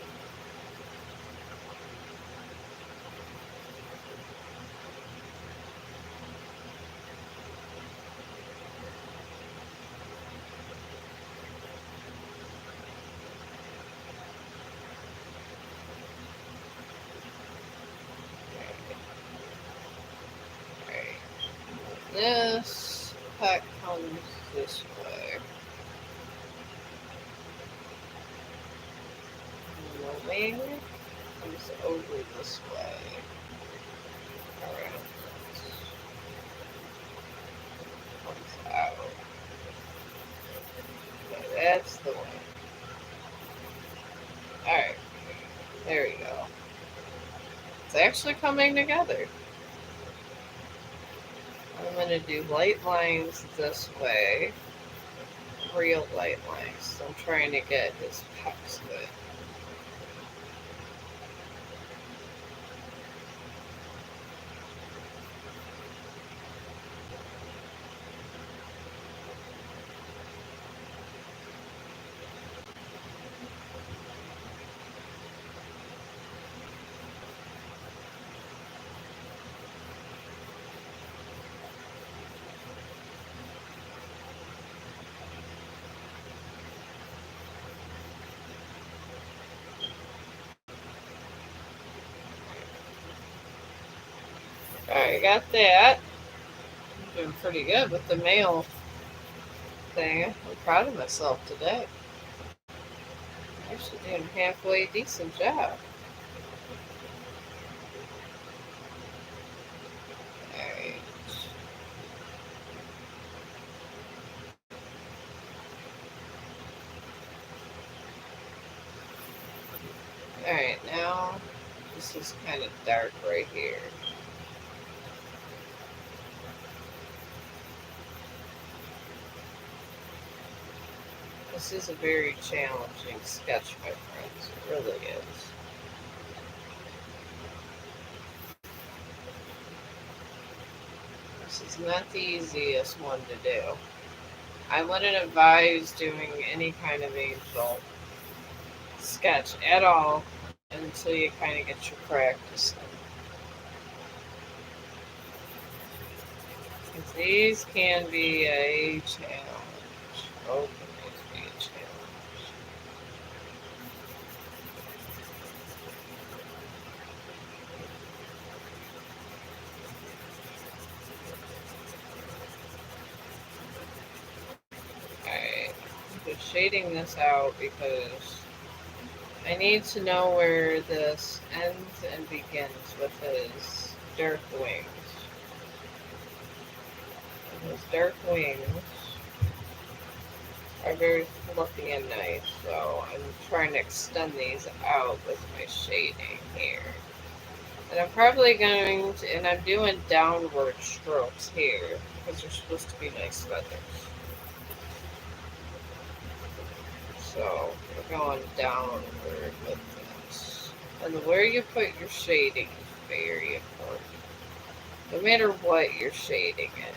S1: This pack comes this way. And the wing comes over this way. Around this. Comes out. Okay, that's the wing. Alright. There we go. It's actually coming together. I'm going to do light lines this way. Real light lines. I'm trying to get his pecs good. Alright, got that. I'm doing pretty good with the mail thing. I'm proud of myself today. Actually doing a halfway decent job. Alright. Alright, now this is kind of dark right here. This is a very challenging sketch, my friends. It really is. This is not the easiest one to do. I wouldn't advise doing any kind of angel sketch at all until you kind of get your practice in. Because these can be a challenge. Oh, can be a challenge. Alright, I'm just shading this out because I need to know where this ends and begins with his dark wings. And his dark wings are very fluffy and nice, so I'm trying to extend these out with my shading here. And I'm probably going to, and I'm doing downward strokes here because they're supposed to be nice feathers. So we're going downward with this. And where you put your shading is very important. No matter what you're shading in.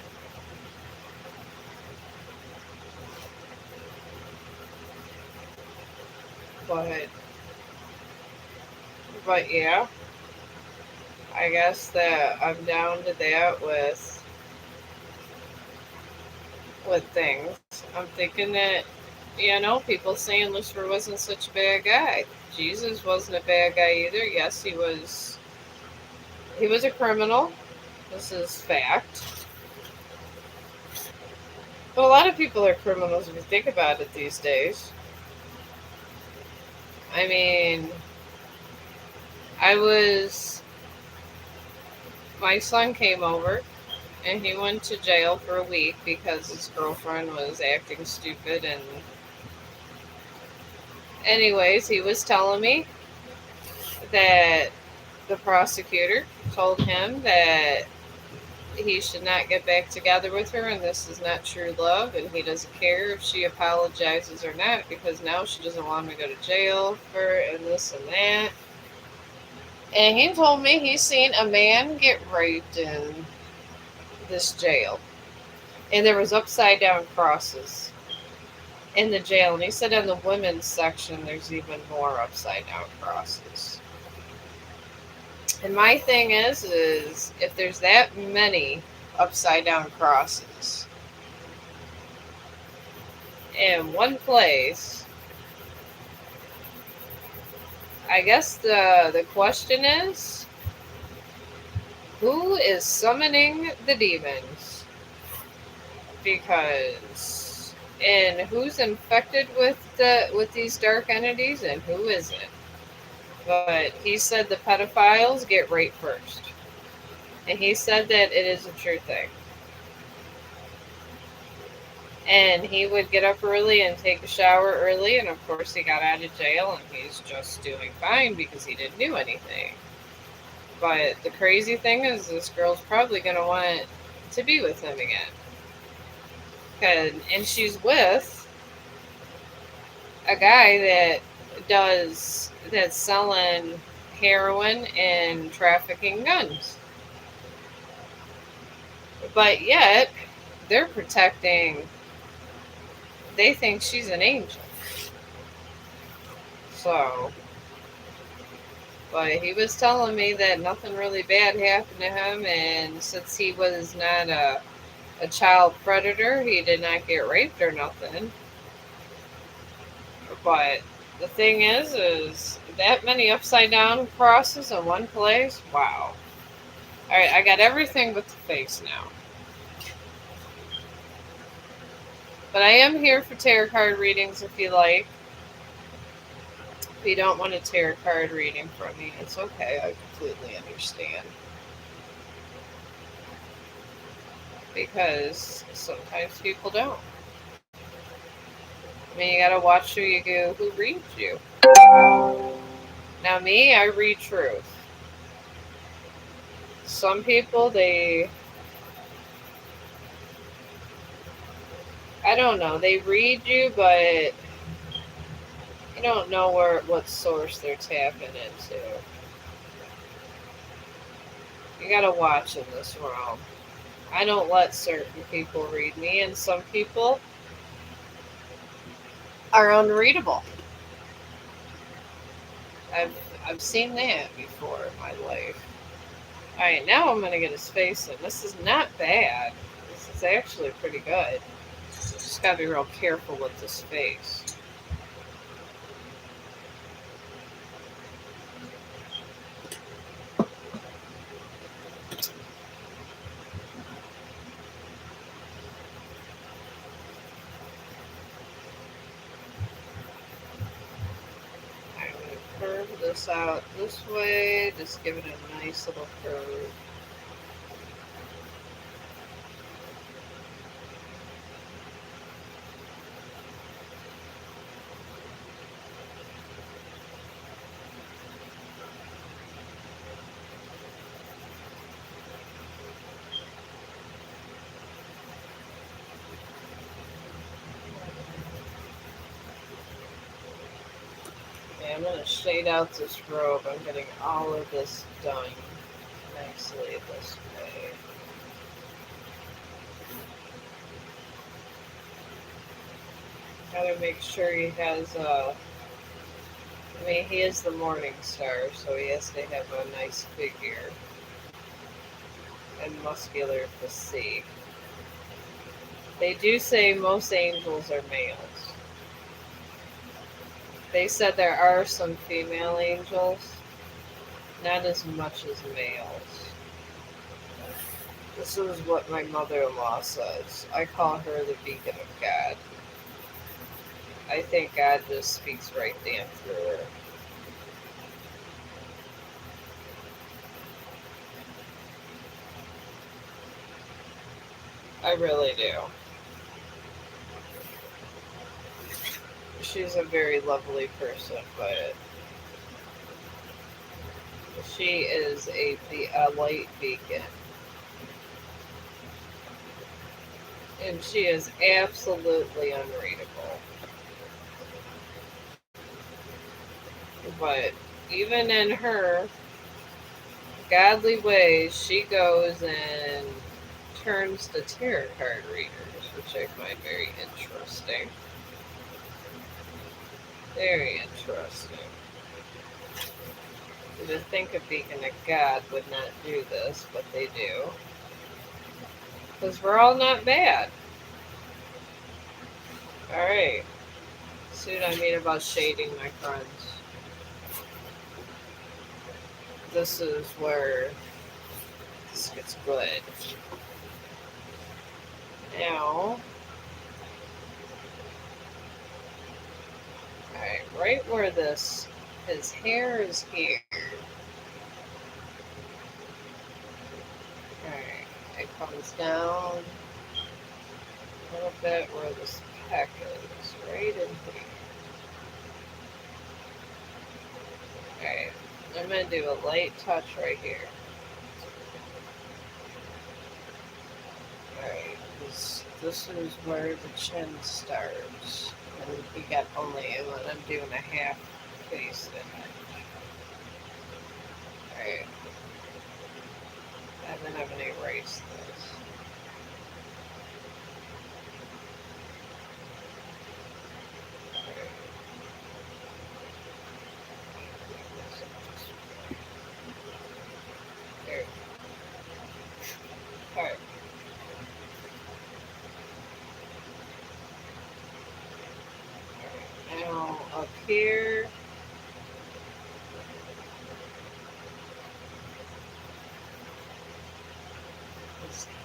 S1: But yeah, I guess that I'm down to that with things. I'm thinking that, people saying Lucifer wasn't such a bad guy. Jesus wasn't a bad guy either. Yes, he was a criminal. This is fact. But a lot of people are criminals if you think about it these days. I mean, I was my son came over and he went to jail for a week because his girlfriend was acting stupid. And anyways, he was telling me that the prosecutor told him that he should not get back together with her and this is not true love and he doesn't care if she apologizes or not because now she doesn't want him to go to jail for and this and that. And he told me he's seen a man get raped in this jail. And there was upside down crosses in the jail. And he said in the women's section there's even more upside down crosses. And my thing is if there's that many upside down crosses in one place, I guess the question is, who is summoning the demons? Because and who's infected with these dark entities and who isn't? But he said the pedophiles get raped first. And he said that it is a true thing. And he would get up early and take a shower early, and of course he got out of jail and he's just doing fine because he didn't do anything. But the crazy thing is this girl's probably going to want to be with him again. And she's with a guy that's selling heroin and trafficking guns. But yet, they're protecting, they think she's an angel. So, but he was telling me that nothing really bad happened to him, and since he was not a child predator, he did not get raped or nothing. But the thing is that many upside down crosses in one place, wow. Alright, I got everything but the face now. But I am here for tarot card readings if you like. If you don't want a tarot card reading from me, it's okay. I completely understand. Because sometimes people don't. I mean, you gotta watch who reads you. Now, me, I read truth. Some people, I don't know, they read you, but you don't know what source they're tapping into. You gotta watch in this realm. I don't let certain people read me, and some people are unreadable. I've I've seen that before in my life. Alright, now I'm gonna get his face in. This is not bad. This is actually pretty good. Just gotta be real careful with this face. I'm gonna curve this out this way, just give it a nice little curve. Okay, I'm gonna shade out this robe. I'm getting all of this done nicely this way. Gotta make sure he has I mean, he is the morning star, so he has to have a nice figure and muscular physique. They do say most angels are males. They said there are some female angels, not as much as males. This is what my mother-in-law says. I call her the beacon of God. I think God just speaks right down through her. I really do. She's a very lovely person, but she is a light beacon. And she is absolutely unreadable. But even in her godly ways, she goes and turns to tarot card readers, which I find very interesting. Very interesting. To think a beacon of God would not do this, but they do. Because we're all not bad. Alright. Soon I mean about shading, my friends. This is where this gets good. Now, alright, right where his hair is here. Alright, it comes down a little bit where this peck is, right in here. Alright, I'm going to do a light touch right here. Alright, this is where the chin starts. And we got only, and I'm doing a half face image. Alright. And then I'm going to erase this. There. Alright. Now up here,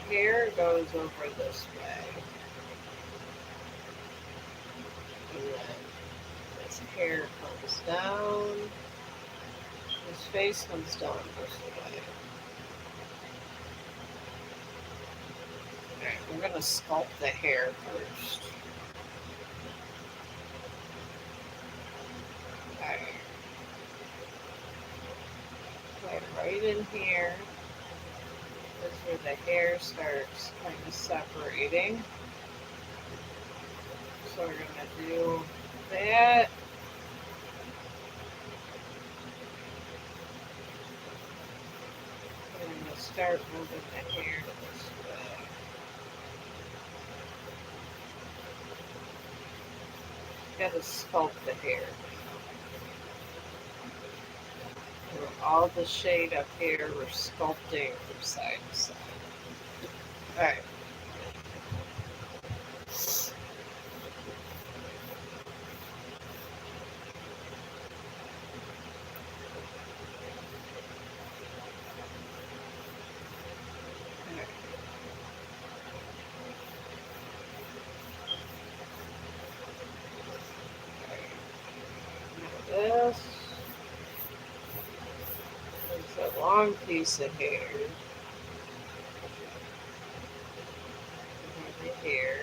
S1: hair goes over this way. And then his hair comes down. His face comes down this way. Alright, we're going to sculpt the hair first. Alright. Right in here is where the hair starts kind of separating. So we're going to do that. And I'm going to start moving the hair this way. Got to sculpt the hair. All the shade up here, we're sculpting from side to side. Alright. This is a long piece of hair. Over here.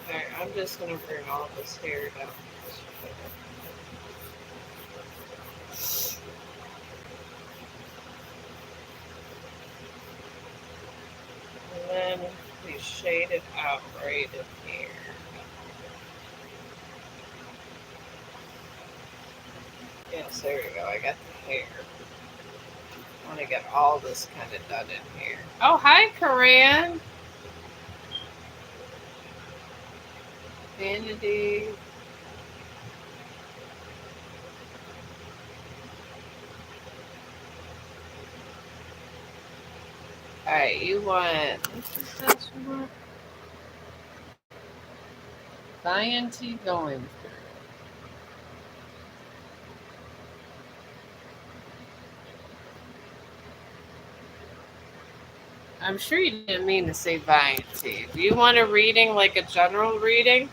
S1: Alright, I'm just going to bring all this hair down. And then we shade it out right in here. Yes, there we go. I got the hair. I want to get all this kind of done in here. Oh, hi, Corinne. Vanity. Alright, you want... What's this you want? Vanity going through. I'm sure you didn't mean to say vanity. Do you want a reading, like a general reading?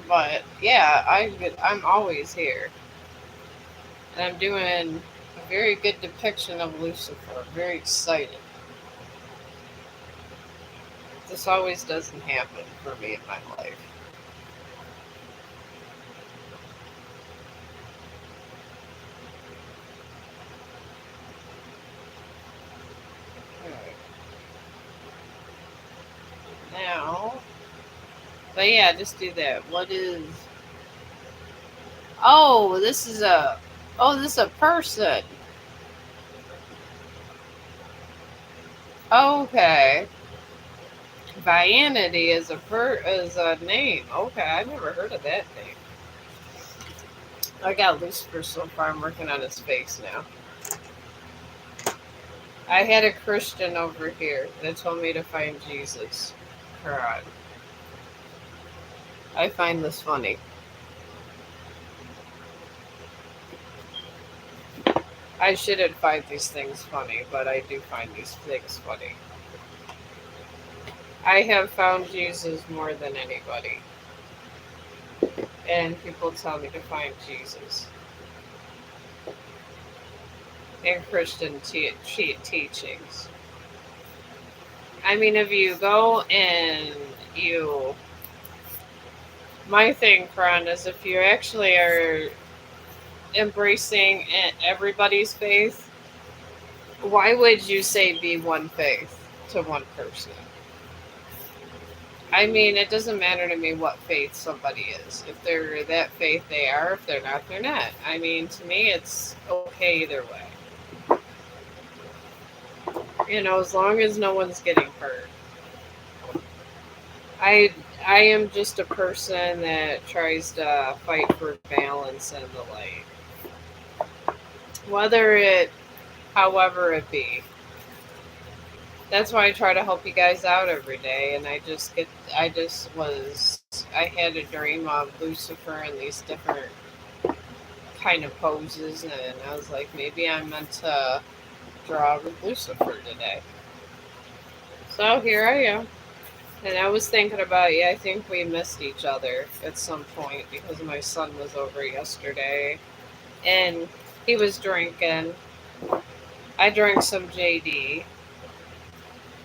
S1: But yeah, I'm always here. And I'm doing a very good depiction of Lucifer. I'm very excited. This always doesn't happen for me in my life. Now, but yeah, just do that. What is... Oh, this is a... Oh, this is a person. Okay. Vanity is a name. Okay, I've never heard of that name. I got Lucifer so far. I'm working on his face now. I had a Christian over here that told me to find Jesus. God. I find this funny. I shouldn't find these things funny, but I do find these things funny. I have found Jesus more than anybody. And people tell me to find Jesus. In Christian teachings. I mean, if you go and you... My thing, Fran, is if you actually are embracing everybody's faith, why would you say be one faith to one person? I mean, it doesn't matter to me what faith somebody is. If they're that faith, they are. If they're not, they're not. I mean, to me, it's okay either way. As long as no one's getting hurt. I I am just a person that tries to fight for balance in the light. Whether it however it be. That's why I try to help you guys out every day, and I had a dream of Lucifer and these different kind of poses, and I was like, maybe I'm meant to draw with Lucifer today. So here I am. And I was thinking about you. I think we missed each other at some point because my son was over yesterday and he was drinking. I drank some JD.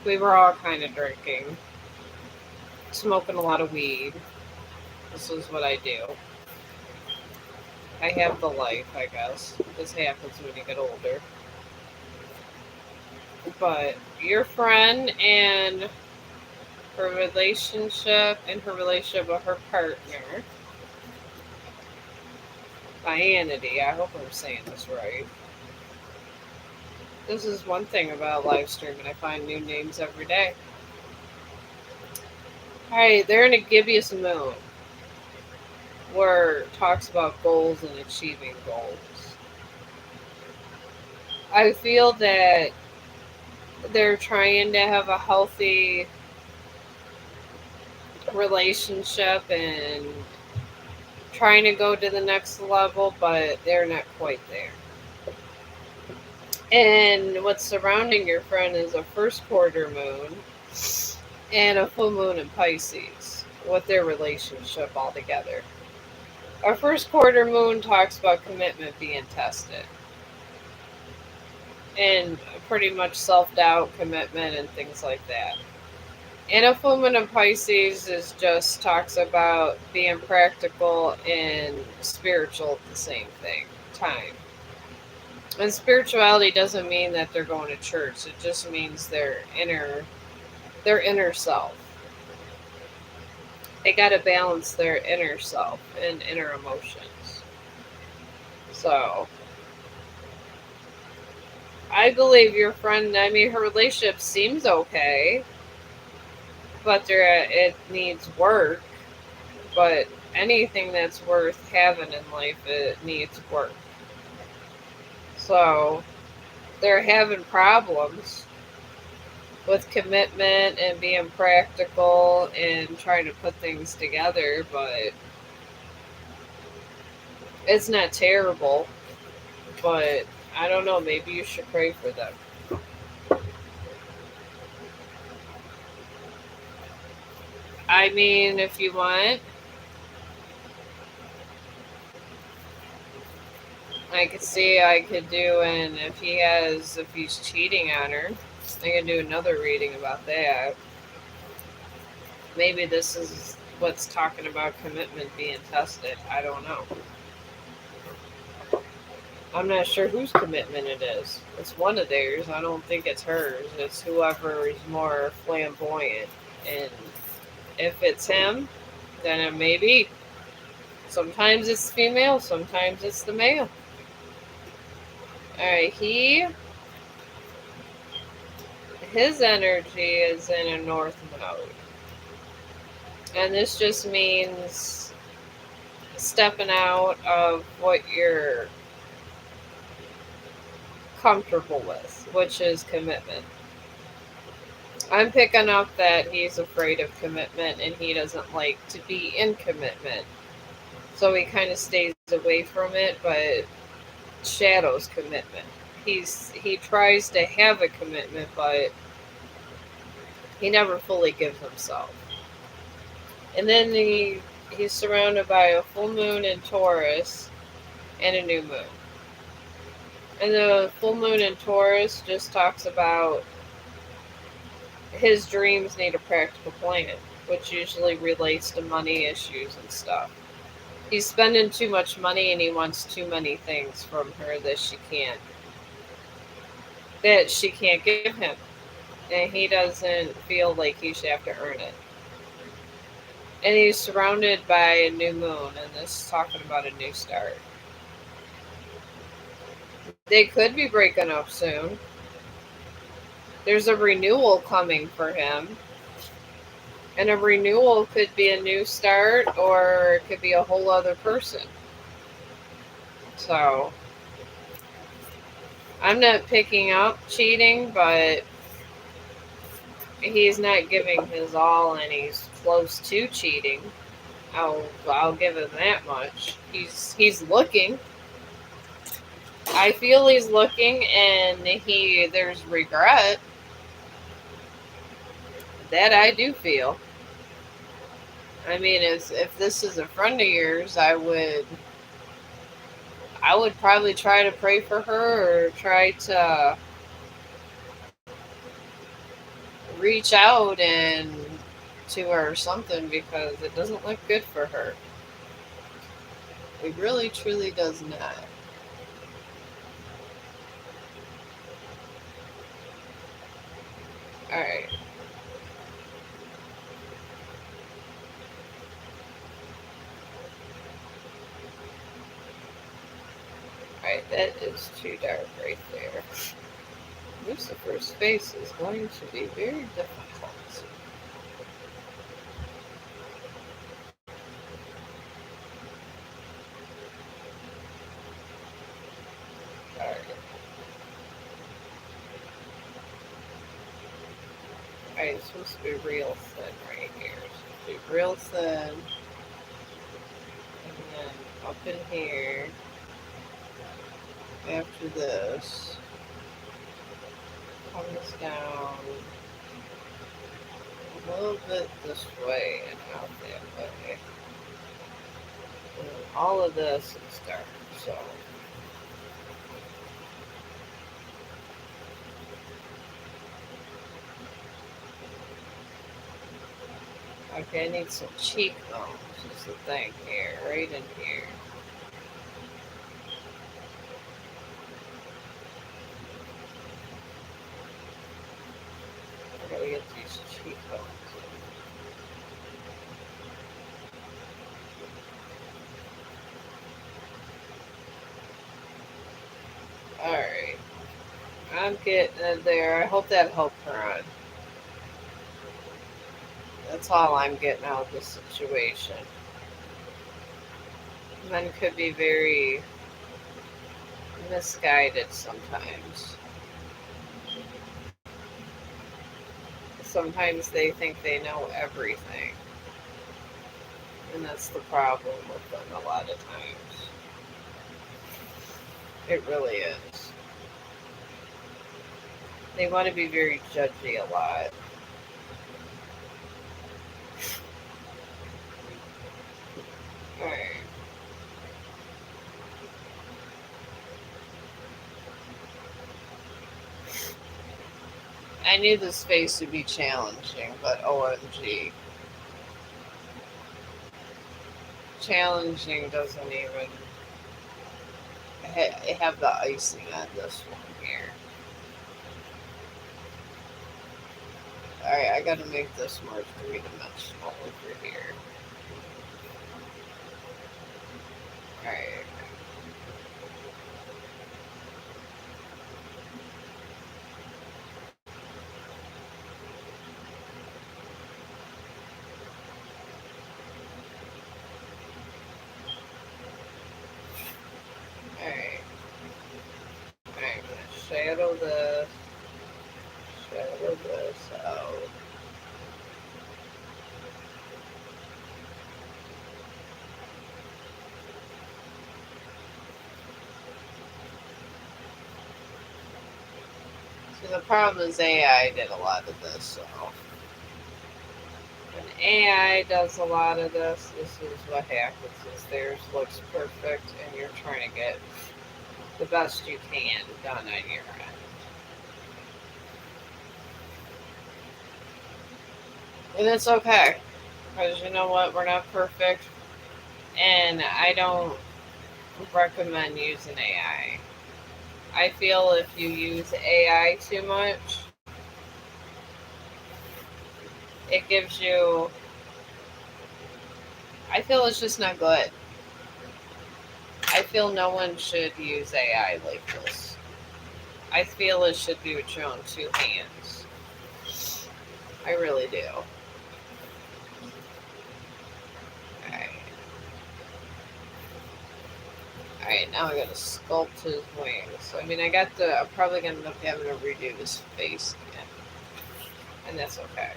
S1: We were all kind of drinking, smoking a lot of weed. This is what I do. I have the life, I guess. This happens when you get older. But your friend and her relationship with her partner, Dianity, I hope I'm saying this right. This is one thing about live streaming. I find new names every day. Alright, they're in a gibbous moon where it talks about goals and achieving goals. I feel that they're trying to have a healthy relationship and trying to go to the next level, but they're not quite there. And what's surrounding your friend is a first quarter moon and a full moon in Pisces with their relationship altogether. Our first quarter moon talks about commitment being tested and pretty much self doubt, commitment, and things like that. And a full moon in Pisces is just talks about being practical and spiritual at the same time. And spirituality doesn't mean that they're going to church. It just means their inner self. They got to balance their inner self and inner emotions. So, I believe your friend, her relationship seems okay, but it needs work. But anything that's worth having in life, it needs work. So, they're having problems with commitment and being practical and trying to put things together, but it's not terrible. But I don't know, maybe you should pray for them. I mean, if you want, I could see I could do, and if he's cheating on her, I could do another reading about that. Maybe this is what's talking about commitment being tested. I don't know. I'm not sure whose commitment it is. It's one of theirs. I don't think it's hers. It's whoever is more flamboyant. And if it's him, then it may be. Sometimes it's female, sometimes it's the male. Alright, his energy is in a north node. And this just means stepping out of what you're comfortable with, which is commitment. I'm picking up that he's afraid of commitment and he doesn't like to be in commitment. So he kind of stays away from it, but shadows commitment. He tries to have a commitment, but he never fully gives himself. And then he's surrounded by a full moon in Taurus and a new moon. And the full moon in Taurus just talks about his dreams need a practical plan, which usually relates to money issues and stuff. He's spending too much money and he wants too many things from her that she can't give him. And he doesn't feel like he should have to earn it. And he's surrounded by a new moon, and this is talking about a new start. They could be breaking up soon. There's a renewal coming for him. And a renewal could be a new start or it could be a whole other person. So I'm not picking up cheating, but he's not giving his all and he's close to cheating. I'll give him that much. He's looking. I feel he's looking and there's regret. That I do feel. I mean, if this is a friend of yours, I would probably try to pray for her or try to reach out and to her or something because it doesn't look good for her. It really truly does not. All right. All right, that is too dark right there. Lucifer's face is going to be very difficult. All right. All right, it's supposed to be real thin right here. It's supposed to be real thin, and then up in here after this comes down a little bit this way and out that way. And all of this is dark, so okay, I need some cheekbones is the thing here, right in here. I gotta get these cheekbones. Alright, I'm getting it there. I hope that helped her on. That's all I'm getting out of this situation. Men could be very misguided sometimes. Sometimes they think they know everything. And that's the problem with them a lot of times. It really is. They want to be very judgy a lot. Alright. I knew this phase would be challenging, but OMG. Challenging doesn't even have the icing on this one here. Alright, I gotta make this more three-dimensional over here. Alright. Alright. Alright, I'm gonna shadow this out. See, the problem is AI did a lot of this, so when AI does a lot of this, this is what happens is theirs looks perfect and you're trying to get the best you can done on your end. And it's okay. Because you know what? We're not perfect. And I don't recommend using AI. I feel if you use AI too much, it gives you. I feel it's just not good. I feel no one should use AI like this. I feel it should be drawn 2 hands. I really do. Alright. Alright, now I gotta sculpt his wings. I mean, I'm probably gonna end up having to redo his face again. And that's okay.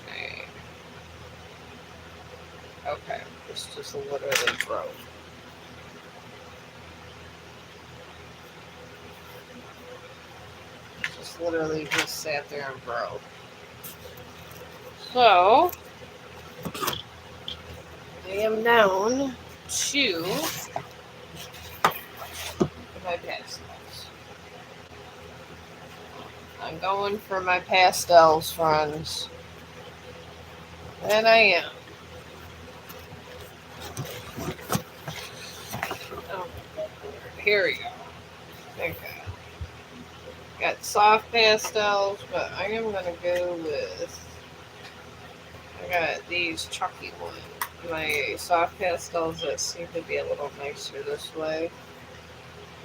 S1: Alright. Okay, this just literally broke. Just literally just sat there and broke. So, I am down to my pastels. I'm going for my pastels, friends. And I am. Oh, here we go. Okay. Got soft pastels, but I am going to go with... I got these chalky ones. My soft pastels that seem to be a little nicer this way.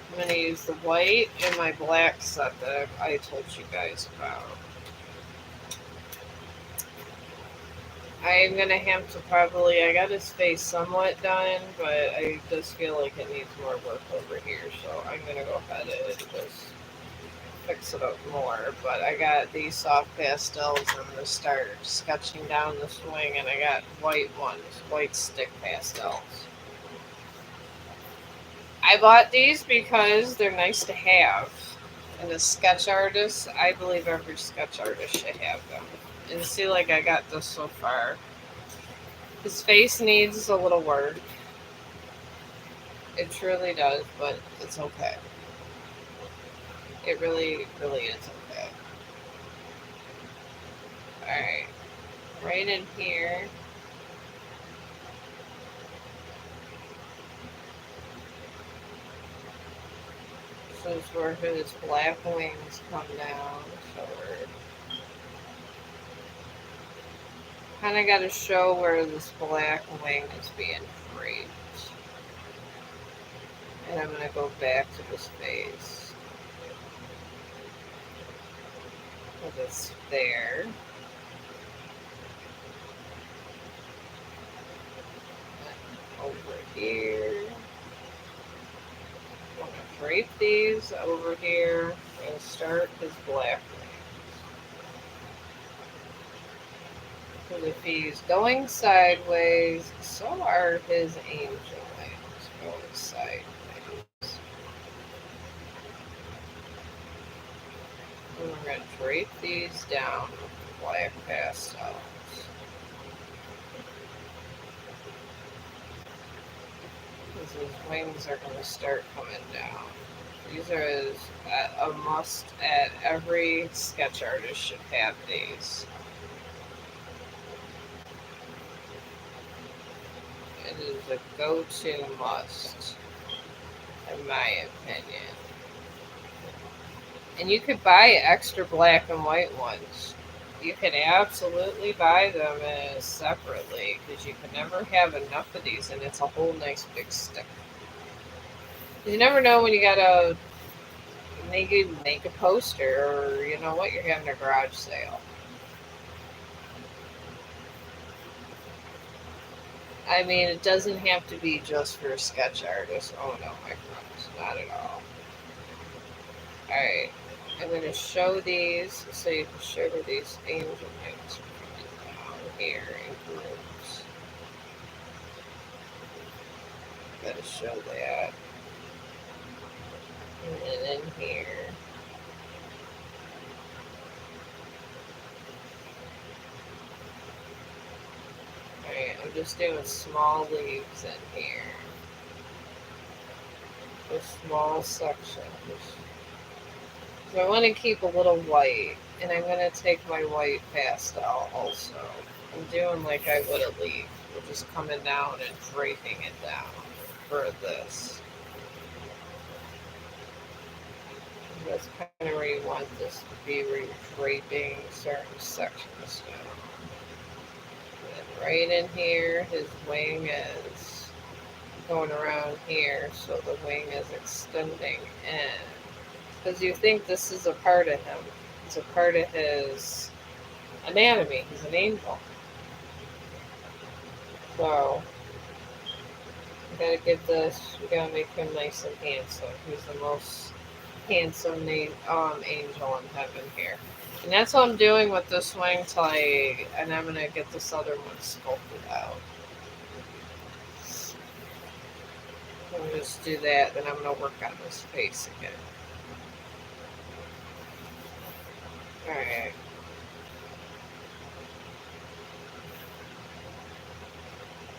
S1: I'm going to use the white and my black set that I told you guys about. I'm going to have to probably, I got his face somewhat done, but I just feel like it needs more work over here, so I'm going to go ahead and just fix it up more. But I got these soft pastels, and I'm going to start sketching down this wing, and I got white ones, white stick pastels. I bought these because they're nice to have. And as sketch artists, I believe every sketch artist should have them. And see, like, I got this so far. His face needs a little work. It truly does, but it's okay. It really, really is okay. Alright. Right in here. This is where his black wings come down. So we're kind of got to show where this black wing is being draped. And I'm going to go back to this face. Put this there. And over here. I'm going to drape these over here and start his black wing. Because if he's going sideways, so are his angel wings going sideways. And we're going to drape these down with black pastels. Because his wings are going to start coming down. These are a must at every sketch artist should have these. It is a go-to must, in my opinion. And you could buy extra black and white ones. You can absolutely buy them separately because you can never have enough of these, and it's a whole nice big stick. You never know when you gotta make a poster, or you know what, you're having a garage sale. I mean, it doesn't have to be just for sketch artists. Oh no, my friends, not at all. Alright, I'm going to show these so you can show where these angel wings are down here in groups. Got to show that. And then in here. Alright, I'm just doing small leaves in here. Just small sections. So I want to keep a little white, and I'm going to take my white pastel also. I'm doing like I would a leaf. We're just coming down and draping it down for this. And that's kind of where you want this to be, where you're draping certain sections down. And right in here, his wing is going around here, so the wing is extending in. Because you think this is a part of him. It's a part of his anatomy. He's an angel. So, we gotta give this, we gotta make him nice and handsome. He's the most handsome angel in heaven here. And that's what I'm doing with this wing and I'm gonna get this other one sculpted out. I'll just do that, then I'm gonna work on this face again. Alright.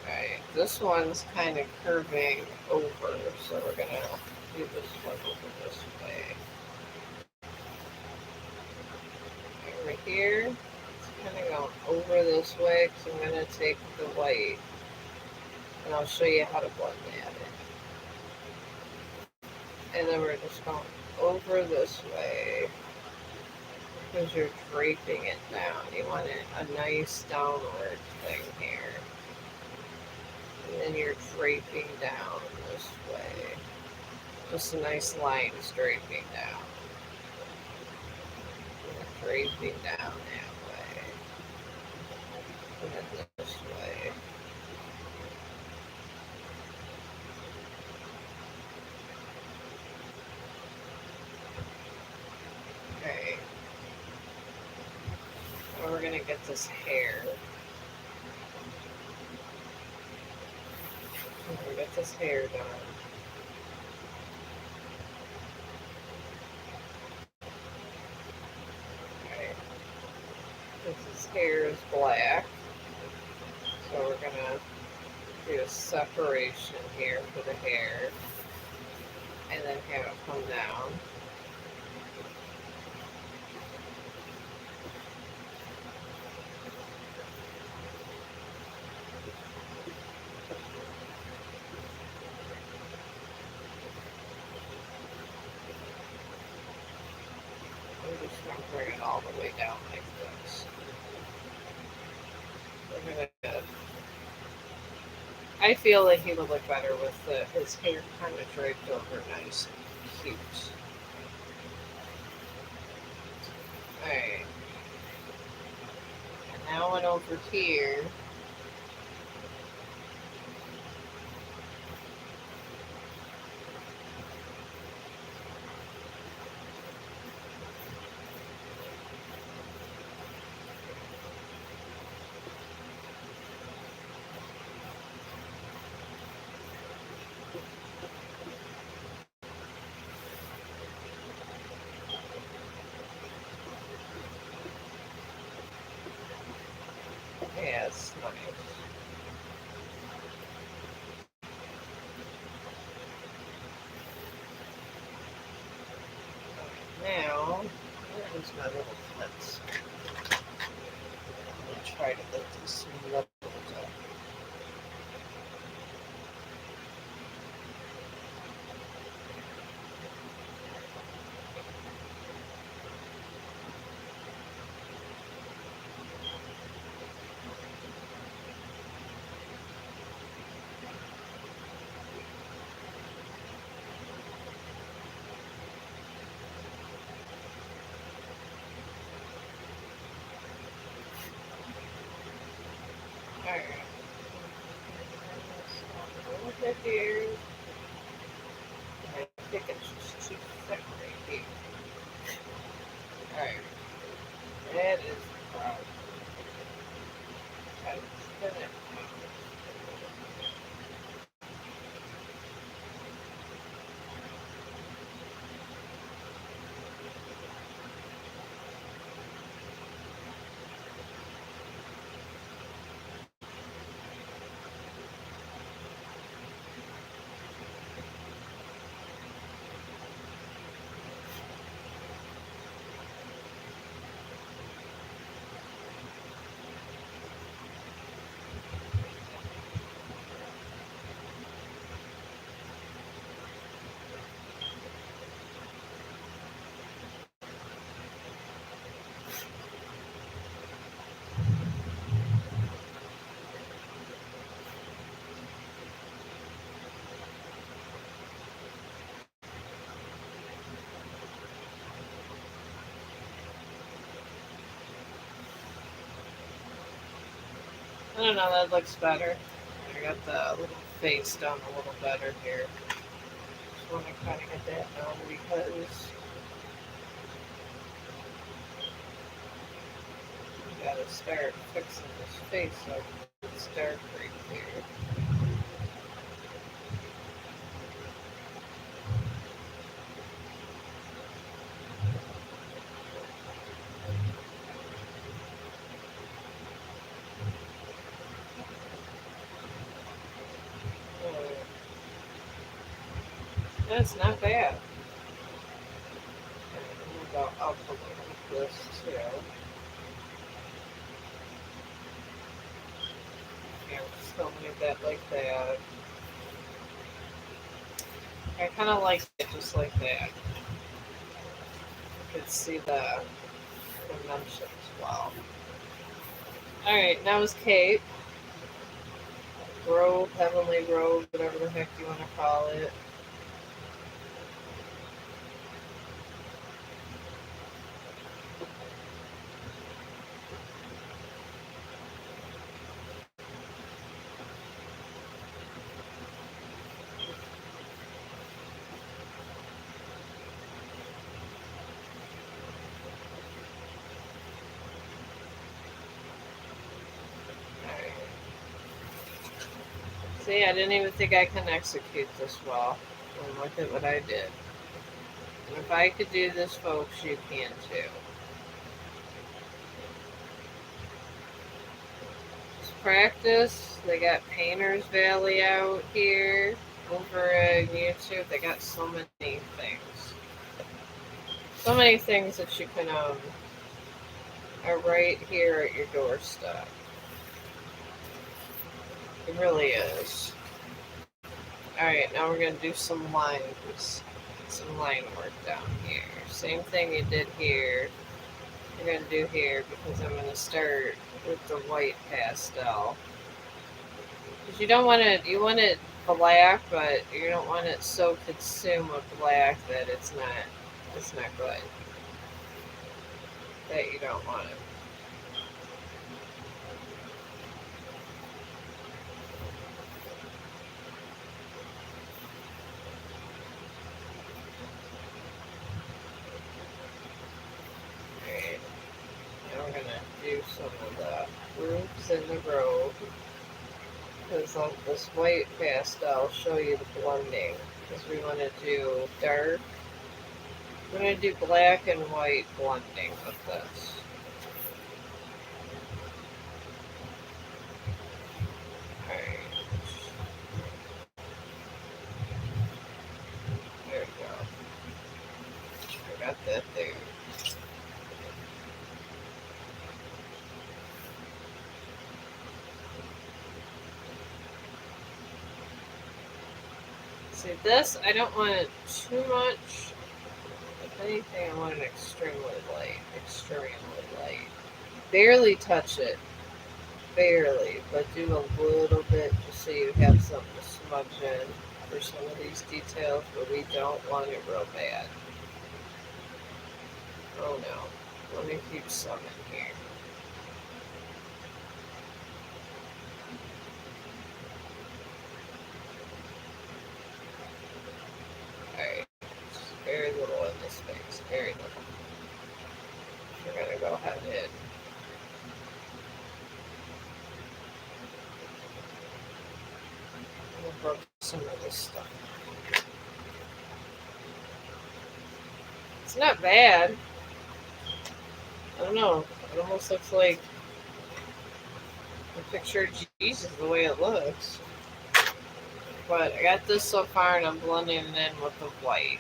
S1: Alright, this one's kind of curving over, so we're gonna do this one over this way. Over here, it's kind of going over this way, because I'm gonna take the white, and I'll show you how to blend that in. And then we're just going over this way, because you're draping it down. You want a nice downward thing here. And then you're draping down this way. Just a nice line draping down. And draping down that way. And then this way. Okay. Now we're gonna get this hair. We're gonna get this hair done. Okay. His hair is black. So we're gonna do a separation here for the hair. And then have it come down. I'm just going to bring it all the way down like this. I feel like he would look better with his hair kind of draped over nice and cute. Alright. And now one over here. Yes, nice. Now, where is my little pencil? I'm going to try to get this leveled up. I don't know, that looks better. I got the little face done a little better here. Just want to kind of get that done because I gotta start fixing this face up. It's dark right here. That's not bad. I'm gonna go up a little with this too. Yeah, still leave that like that. I kind of like it just like that. You can see the dimensions well. Alright, now is Kate. Grove, Heavenly Grove, whatever the heck you want to call it. Alright. See, I didn't even think I can execute this well. And look at what I did. And if I could do this, folks, you can too. Just practice. They got Painter's Valley out here over on YouTube. They got so many things. So many things that you can are right here at your doorstep. It really is. Alright, now we're going to do some lines. Some line work down here. Same thing you did here. You're going to do here because I'm going to start with the white pastel. Because you don't want it, you want it black, but you don't want it so consumed with black that it's not good. That you don't want it. Alright, now we're going to do some of the groups in the grove. Because on this white pastel, I'll show you the blending. Because we want to do dark. We're going to do black and white blending with this. Alright. There we go. I got that there. See, this, I don't want it too much. If anything, I want it extremely light. Extremely light. Barely touch it. Barely. But do a little bit just so you have something to smudge in for some of these details. But we don't want it real bad. Oh no. Let me keep some in here. Alright. Very little in this space. Very little. We're going to go ahead and broke some of this stuff. It's not bad. I don't know. It almost looks like a picture of Jesus the way it looks. But I got this so far and I'm blending it in with the white.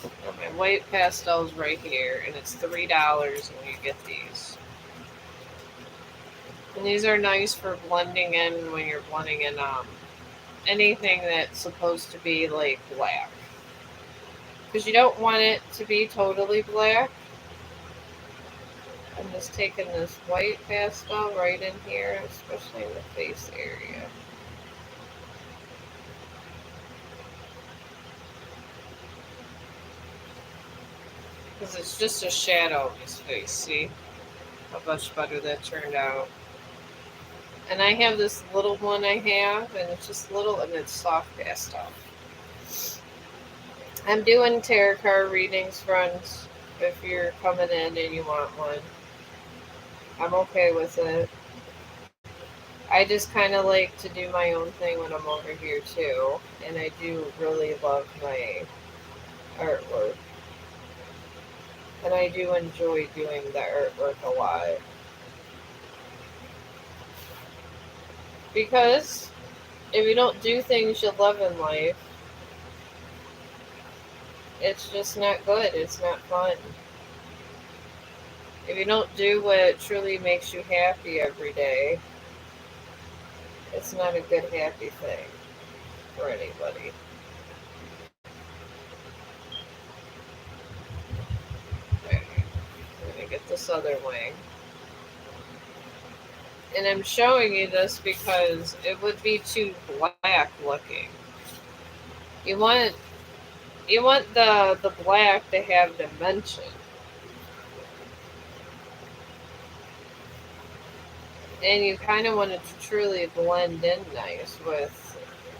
S1: And my white pastel's right here and it's $3 when you get these. And these are nice for blending in when you're blending in anything that's supposed to be like black. Because you don't want it to be totally black. I'm just taking this white pastel right in here, especially in the face area. Because it's just a shadow of his face, see? How much better that turned out. And I have this little one I have, and it's just little, and it's soft pastel. I'm doing tarot card readings, friends. If you're coming in and you want one, I'm okay with it. I just kind of like to do my own thing when I'm over here too, and I do really love my artwork, and I do enjoy doing the artwork a lot because if you don't do things you love in life, it's just not good. It's not fun. If you don't do what truly makes you happy every day, it's not a good happy thing for anybody. Okay, I'm gonna get this other wing. And I'm showing you this because it would be too black looking. You want the black to have dimension. And you kind of want it to truly blend in nice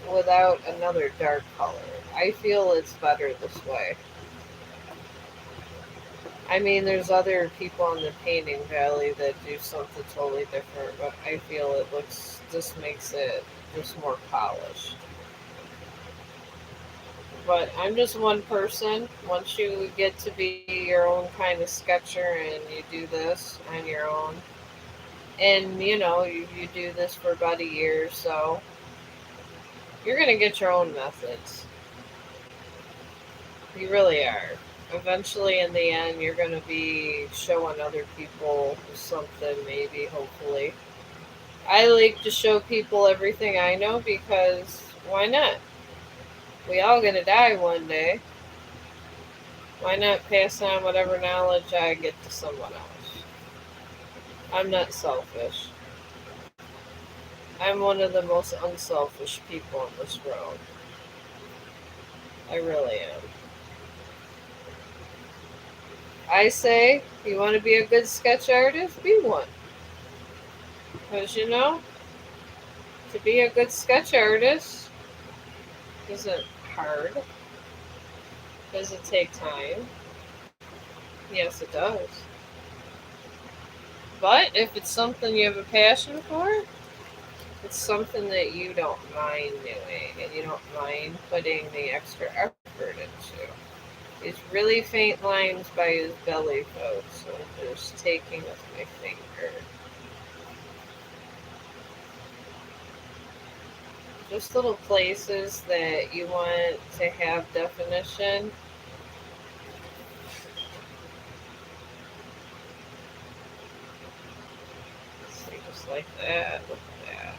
S1: without another dark color. I feel it's better this way. I mean, there's other people in the painting valley that do something totally different, but I feel it looks just makes it just more polished. But I'm just one person. Once you get to be your own kind of sketcher and you do this on your own, and you do this for about a year or so, you're gonna get your own methods. You really are. Eventually, in the end, you're gonna be showing other people something, maybe, hopefully. I like to show people everything I know because why not? We all gonna die one day. Why not pass on whatever knowledge I get to someone else? I'm not selfish. I'm one of the most unselfish people in this world. I really am. I say, you want to be a good sketch artist? Be one. Because to be a good sketch artist isn't hard. Does it take time? Yes, it does. But if it's something you have a passion for, it's something that you don't mind doing and you don't mind putting the extra effort into. These really faint lines by his belly, folks. So I'm just taking with my finger. Just little places that you want to have definition. See, just like that. Look at that.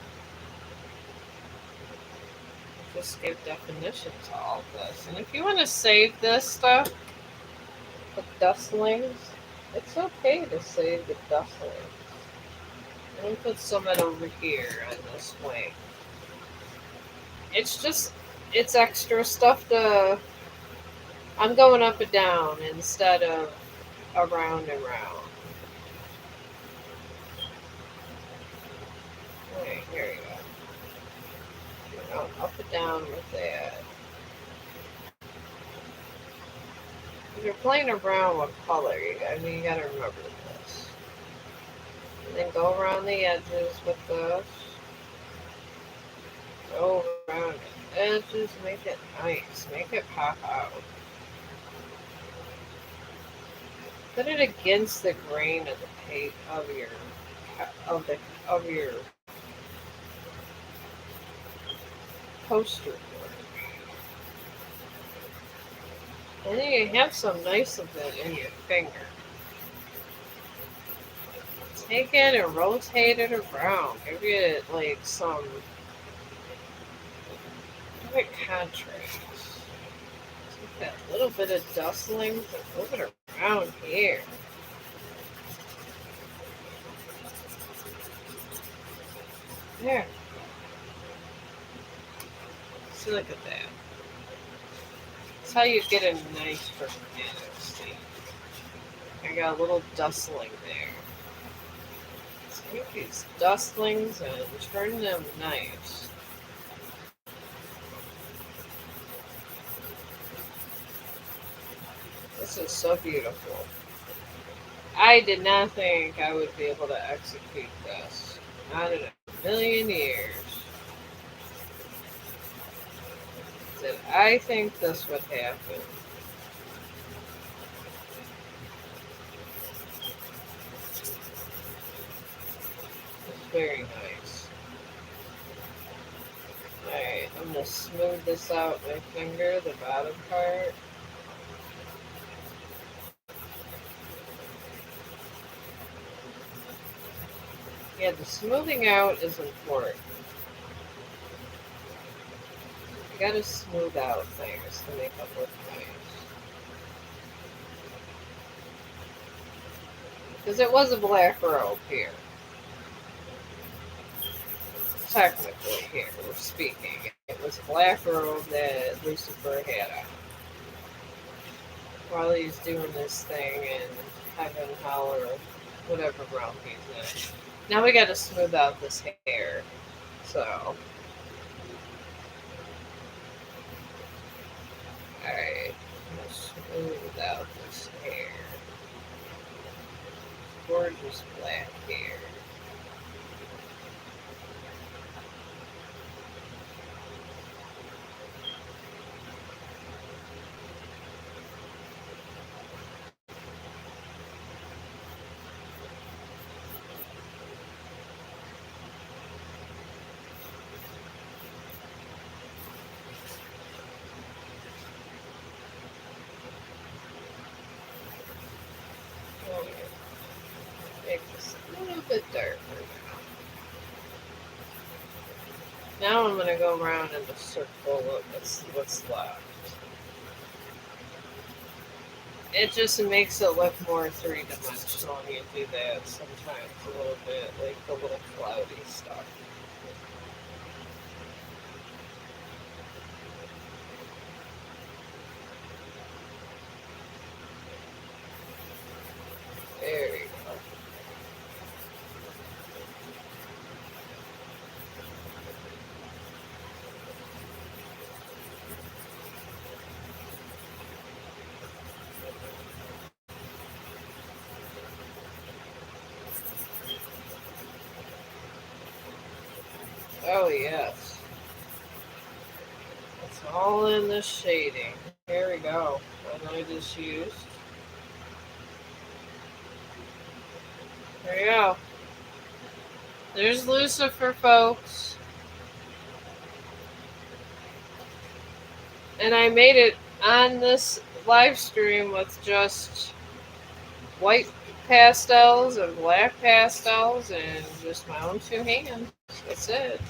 S1: Just give definition to all this. And if you want to save this stuff, the dustlings, it's okay to save the dustlings. I'm going to put some of it over here on this wing. It's extra stuff to. I'm going up and down instead of around and round. Alright, here we go. You're going up and down with that. If you're playing around with color, you gotta remember this. And then go around the edges with this. Go around the edges, make it nice, make it pop out. Put it against the grain of the paint of your poster board. And then you have some nice of it in your finger. Take it and rotate it around. Give it like some give it contrast. Take that little bit of dustling and move it around here. There. See, look at that. That's how you get a nice perspective. See, I got a little dustling there. Take these dustlings and turn them nice. This is so beautiful. I did not think I would be able to execute this. Not in a million years. Did I think this would happen? It's very nice. Alright, I'm going to smooth this out with my finger, the bottom part. Yeah, the smoothing out is important. You gotta smooth out things to make them look nice. Because it was a black robe here. Technically, here we're speaking. It was a black robe that Lucifer had on while he's doing this thing in heaven, hell, or whatever realm he's in. Now we gotta smooth out this hair. So, alright, smooth out this hair. Gorgeous black hair. Oh, yeah. Make this a little bit darker now. Now I'm gonna go around in a circle of what's left. It just makes it look more three-dimensional when you do that sometimes a little bit, like the little cloudy stuff. There we go. Oh yes. It's all in the shading. Here we go. And I just used. There you go. There's Lucifer, folks. And I made it on this live stream with just white pastels and black pastels and just my own two hands. That's it.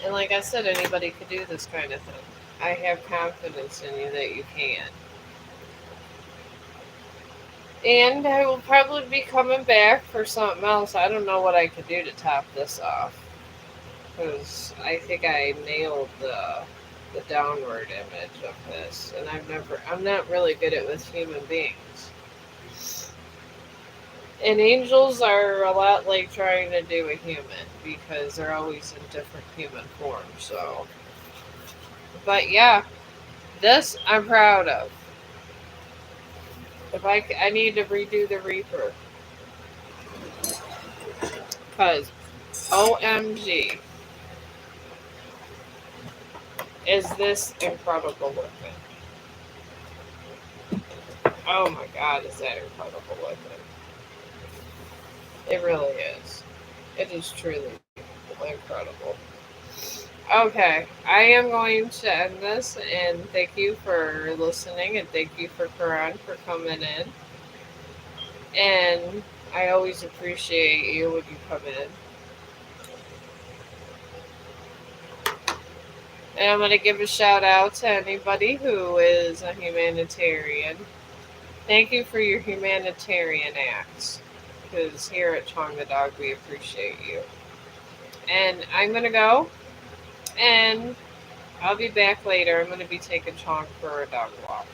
S1: And like I said, anybody could do this kind of thing. I have confidence in you that you can. And I will probably be coming back for something else. I don't know what I could do to top this off. Because I think I nailed the downward image of this. And I'm not really good at with human beings. And angels are a lot like trying to do a human because they're always in different human forms. So, but yeah, this I'm proud of. If I need to redo the Reaper because OMG, is this incredible looking? Oh my God, is that incredible looking? It really is. It is truly incredible. Okay, I am going to end this and thank you for listening and thank you for Karan for coming in. And I always appreciate you when you come in. And I'm going to give a shout out to anybody who is a humanitarian. Thank you for your humanitarian acts. Because here at Chong the Dog, we appreciate you. And I'm going to go. And I'll be back later. I'm going to be taking Chong for a dog walk.